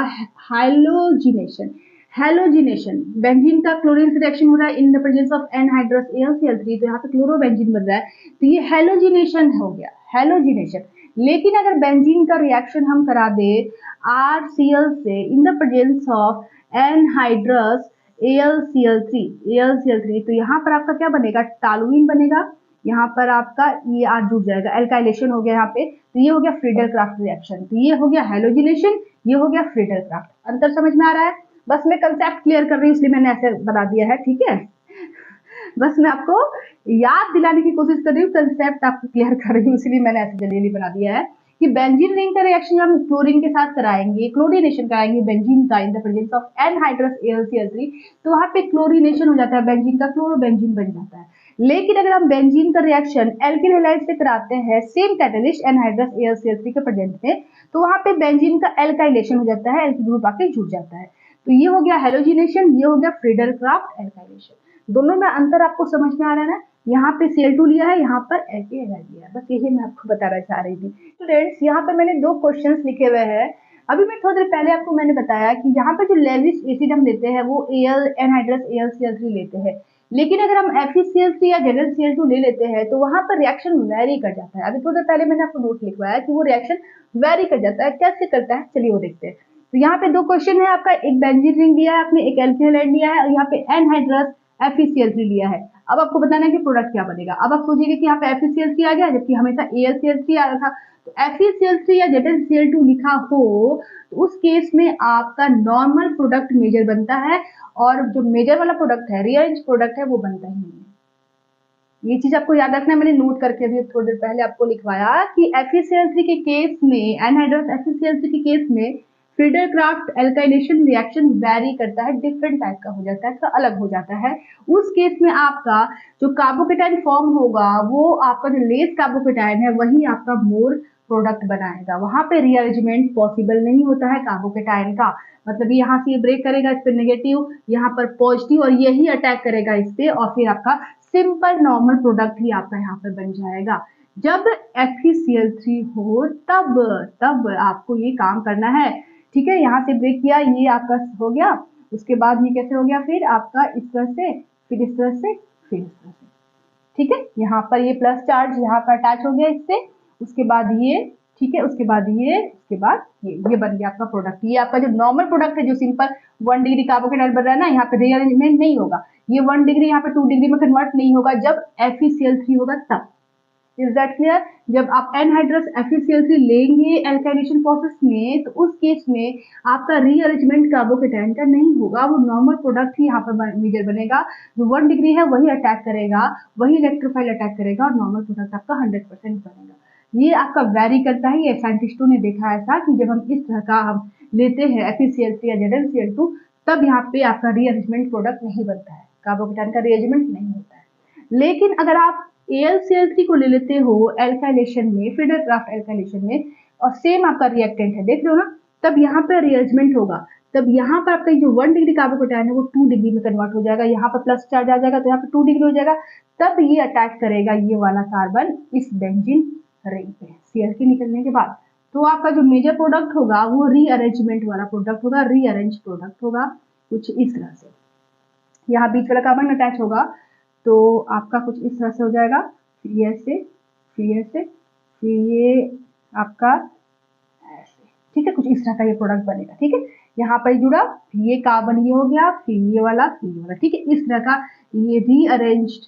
हाइलोजिनेशन। हेलोजिनेशन, बेंजीन का क्लोरीन से रिएक्शन हो रहा है in the presence of anhydrous AlCl3, तो यहाँ पे क्लोरोबेंजीन बन रहा है, तो ये हेलोजिनेशन हो गया, हेलोजिनेशन। लेकिन अगर बेंजीन का रिएक्शन हम करा दे RCl से इन the presence of anhydrous AlCl3, तो यहाँ पर आपका क्या बनेगा, टालुइन बनेगा। यहाँ पर आपका ये R जुड़ जाएगा, एल्काइलेशन हो गया यहाँ पे, तो ये हो गया फ्रीडल क्राफ्ट रिएक्शन। तो ये हो गया हेलोजिनेशन, ये हो गया फ्रीडल क्राफ्ट। अंतर समझ में आ रहा है? बस मैं कंसेप्ट क्लियर कर रही हूँ इसलिए मैंने ऐसे बता दिया है, ठीक है। बस मैं आपको याद दिलाने की कोशिश कर रही हूँ, कंसेप्ट आपको क्लियर कर रही हूँ, इसलिए मैंने ऐसे जल्दी बना दिया है कि बेंजीन रिंग का रिएक्शन हम क्लोरीन के साथ कराएंगे, क्लोरीनेशन कराएंगे बेंजीन का इन the presence of anhydrous AlCl3, तो वहां पे क्लोरीनेशन हो जाता है बेंजीन का, क्लोरोबेंजीन बन जाता है। लेकिन अगर हम बेंजीन का रिएक्शन एल्किल हैलाइड से कराते हैं सेम कैटलिस्ट एनहाइड्रस AlCl3 के प्रेजेंट में, तो वहां पे बेंजीन का एल्काइलेशन हो जाता है, एल्किल ग्रुप आके जुड़ जाता है। तो ये हो गया हेलोजिनेशन, ये हो गया फ्रीडल क्राफ्ट एल्काइलेशन। दोनों में अंतर आपको समझ में आ रहा है ना? यहाँ पे Cl2 लिया है, यहाँ पर एल्किल हैलाइड लिया है, बस यही मैं आपको बताना चाह रही थी। स्टूडेंट्स, यहाँ पे मैंने दो क्वेश्चंस लिखे हुए हैं। अभी मैं थोड़ी देर पहले आपको मैंने बताया कि यहाँ पे जो लेविस एसिड हम लेते हैं वो एनहाइड्रस AlCl3 लेते हैं, लेकिन अगर हम FeCl3 या ZnCl2 ले लेते हैं तो वहां पर रिएक्शन वेरी कर जाता है। अभी थोड़ी देर पहले मैंने आपको नोट लिखवाया कि वो रिएक्शन वेरी कर जाता है, कैसे करता है चलिए वो देखते हैं। तो यहाँ पे दो क्वेश्चन है आपका, एक बेंजीन रिंग लिया है आपने, एक एल्किल हैलाइड लिया है, और यहाँ पे एनहाइड्रस FeCl3 लिया है। अब आपको बताना है कि प्रोडक्ट क्या बनेगा। अब आप सोचिएगा कि यहाँ पे FeCl3 आ गया, जबकि हमेशा AlCl3 आ रहा था। तो FeCl3 या ZnCl2 लिखा हो तो उस केस में आपका नॉर्मल प्रोडक्ट मेजर बनता है, और जो मेजर वाला प्रोडक्ट है, रीअरेंज प्रोडक्ट है, वो बनता ही नहीं है। ये चीज आपको याद रखना है, मैंने नोट करके अभी थोड़ी देर पहले आपको लिखवाया कि FeCl3 के केस में, एनहाइड्रस FeCl3 के केस में Friedel craft alkylation reaction very करता है, डिफरेंट टाइप का हो जाता है, थोड़ा अलग हो जाता है। उस केस में आपका जो कार्बोकेटाइन फॉर्म होगा वो आपका जो लेस कार्बोकेटाइन है वही आपका मोर प्रोडक्ट बनाएगा। वहां पे रीअरेंजमेंट पॉसिबल नहीं होता है कार्बोकेटाइन का, मतलब यहाँ से ये ब्रेक करेगा, इस पे नेगेटिव, यहाँ पर पॉजिटिव, और यही अटैक करेगा इस पे, और फिर आपका सिंपल नॉर्मल प्रोडक्ट ही आपका यहाँ पर बन जाएगा। जब FeCl3 हो तब आपको ये काम करना है, ठीक है। यहाँ से ब्रेक किया, ये आपका हो गया, उसके बाद ये कैसे हो गया, फिर आपका इस तरह से, फिर इस तरह से, फिर इस तरह से, ठीक है। यहाँ पर ये प्लस चार्ज यहाँ पर अटैच हो गया इससे, उसके बाद ये, ठीक है, उसके बाद ये, उसके बाद ये बन गया आपका प्रोडक्ट। ये आपका जो नॉर्मल प्रोडक्ट है, जो सिंपल 1 डिग्री कार्बोकेटाइन बन रहा है ना, यहाँ पे रीअरेंजमेंट नहीं होगा, ये 1 डिग्री यहाँ पे 2 डिग्री में कन्वर्ट नहीं होगा, जब FeCl3 होगा तब। Is that clear? जब आप एनहाइड्रस FeCl3 लेंगे एल्काइलेशन प्रोसेस में, तो उस केस में आपका रीअरेंजमेंट कार्बोकेटाइन का नहीं होगा, वो नॉर्मल प्रोडक्ट ही यहाँ पर मेजर बनेगा। जो 1 डिग्री है वही अटैक करेगा, वही इलेक्ट्रोफाइल अटैक करेगा, और नॉर्मल प्रोडक्ट आपका 100% बनेगा। ये आपका वेरी करता है, ये साइंटिस्टों ने देखा ऐसा कि जब हम इस तरह का हम लेते हैं FeCl3 या ZnCl2, तब यहाँ पे आपका रीअरेंजमेंट प्रोडक्ट नहीं बनता है, कार्बोकेटाइन का रीअरेंजमेंट नहीं होता है। लेकिन अगर आप AlCl3 को ले लेते हो एल्काइलेशन में, फ्रीडल क्राफ्ट एल्काइलेशन में, और सेम आपका रिएक्टेंट है, देख रहे हो ना, तब यहाँ पर रीअरेंजमेंट होगा, तब यहाँ पर आपका जो 1 डिग्री कार्बोकेटाइन है वो 2 डिग्री में कन्वर्ट हो जाएगा, यहाँ पर प्लस चार्ज आ जाएगा, तो यहाँ पर 2 डिग्री हो जाएगा, तब ये अटैक करेगा ये वाला कार्बन इस बेंजीन रिंग पे Cl के निकलने के बाद। तो आपका जो मेजर प्रोडक्ट होगा वो रीअरेंजमेंट वाला प्रोडक्ट होगा, रीअरेंज प्रोडक्ट होगा, कुछ इस तरह से। यहाँ बीच वाला कार्बन अटैच होगा तो आपका कुछ इस तरह से हो जाएगा, फिर ये ऐसे, फिर ऐसे, फिर ये आपका ऐसे, ठीक है, कुछ इस तरह का ये प्रोडक्ट बनेगा, ठीक है। यहाँ पर जुड़ा, फिर ये कार्बन ये हो गया, फिर ये वाला, फिर ये वाला, ठीक है, इस तरह का ये रीअरेंज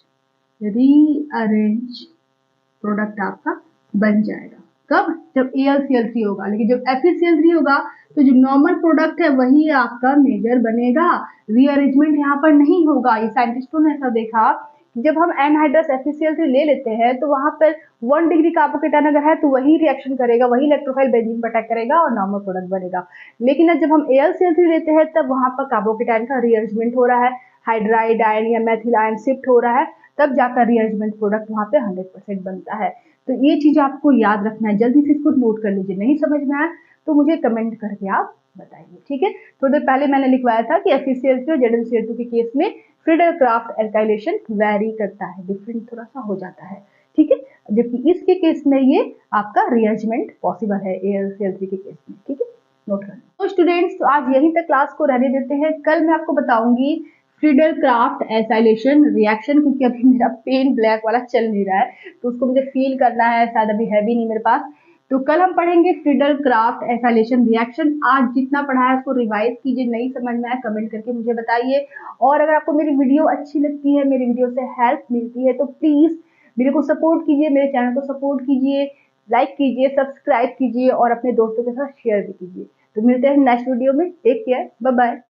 प्रोडक्ट आपका बन जाएगा। कब? जब AlCl3 होगा। लेकिन जब FeCl3 होगा तो जो नॉर्मल प्रोडक्ट है वही आपका मेजर बनेगा, रीअरेंजमेंट यहाँ पर नहीं होगा। ये साइंटिस्टों ने ऐसा देखा कि जब हम एनहाइड्रस FeCl3 ले लेते हैं तो वहां पर 1 डिग्री कार्बोकेटाइन अगर है तो वही रिएक्शन करेगा, वही इलेक्ट्रोफाइल बेंजीन पर अटैक करेगा और नॉर्मल प्रोडक्ट बनेगा। लेकिन जब हम AlCl3 लेते हैं तब वहां पर कार्बोकेटाइन का रीअरेंजमेंट हो रहा है, हाइड्राइड आयन या मेथिल आयन शिफ्ट हो रहा है, तब जाकर रीअरेंजमेंट प्रोडक्ट वहां पे 100% बनता है। तो ये चीज आपको याद रखना है, जल्दी से इसको नोट कर लीजिए। नहीं समझ में आया तो मुझे कमेंट करके आप बताइए। ठीक है, थोड़ी देर पहले मैंने लिखवाया था कि FeCl3 और ZnCl2 के केस में फ्रीडल क्राफ्ट एल्काइलेशन वेरी करता है, डिफरेंट थोड़ा सा हो जाता है। ठीक है, जबकि इसके केस में ये आपका रीअरेंजमेंट पॉसिबल है AlCl3 के केस में। ठीक है, नोट करना। तो स्टूडेंट्स, तो आज यहीं तक क्लास को रहने देते हैं। कल मैं आपको बताऊंगी फ्रीडल क्राफ्ट एसाइलेशन रिएक्शन, क्योंकि अभी मेरा पेन ब्लैक वाला चल नहीं रहा है, तो उसको मुझे फील करना है, शायद अभी है भी नहीं मेरे पास। तो कल हम पढ़ेंगे फ्रीडल क्राफ्ट एसाइलेशन रिएक्शन। आज जितना पढ़ा है उसको रिवाइज कीजिए, नहीं समझ में आया कमेंट करके मुझे बताइए। और अगर आपको मेरी वीडियो अच्छी लगती है, मेरी वीडियो से हेल्प मिलती है, तो प्लीज मेरे को सपोर्ट कीजिए, मेरे चैनल को सपोर्ट कीजिए, लाइक कीजिए, सब्सक्राइब कीजिए और अपने दोस्तों के साथ शेयर भी कीजिए। तो मिलते हैं नेक्स्ट वीडियो में। Take care, bye bye.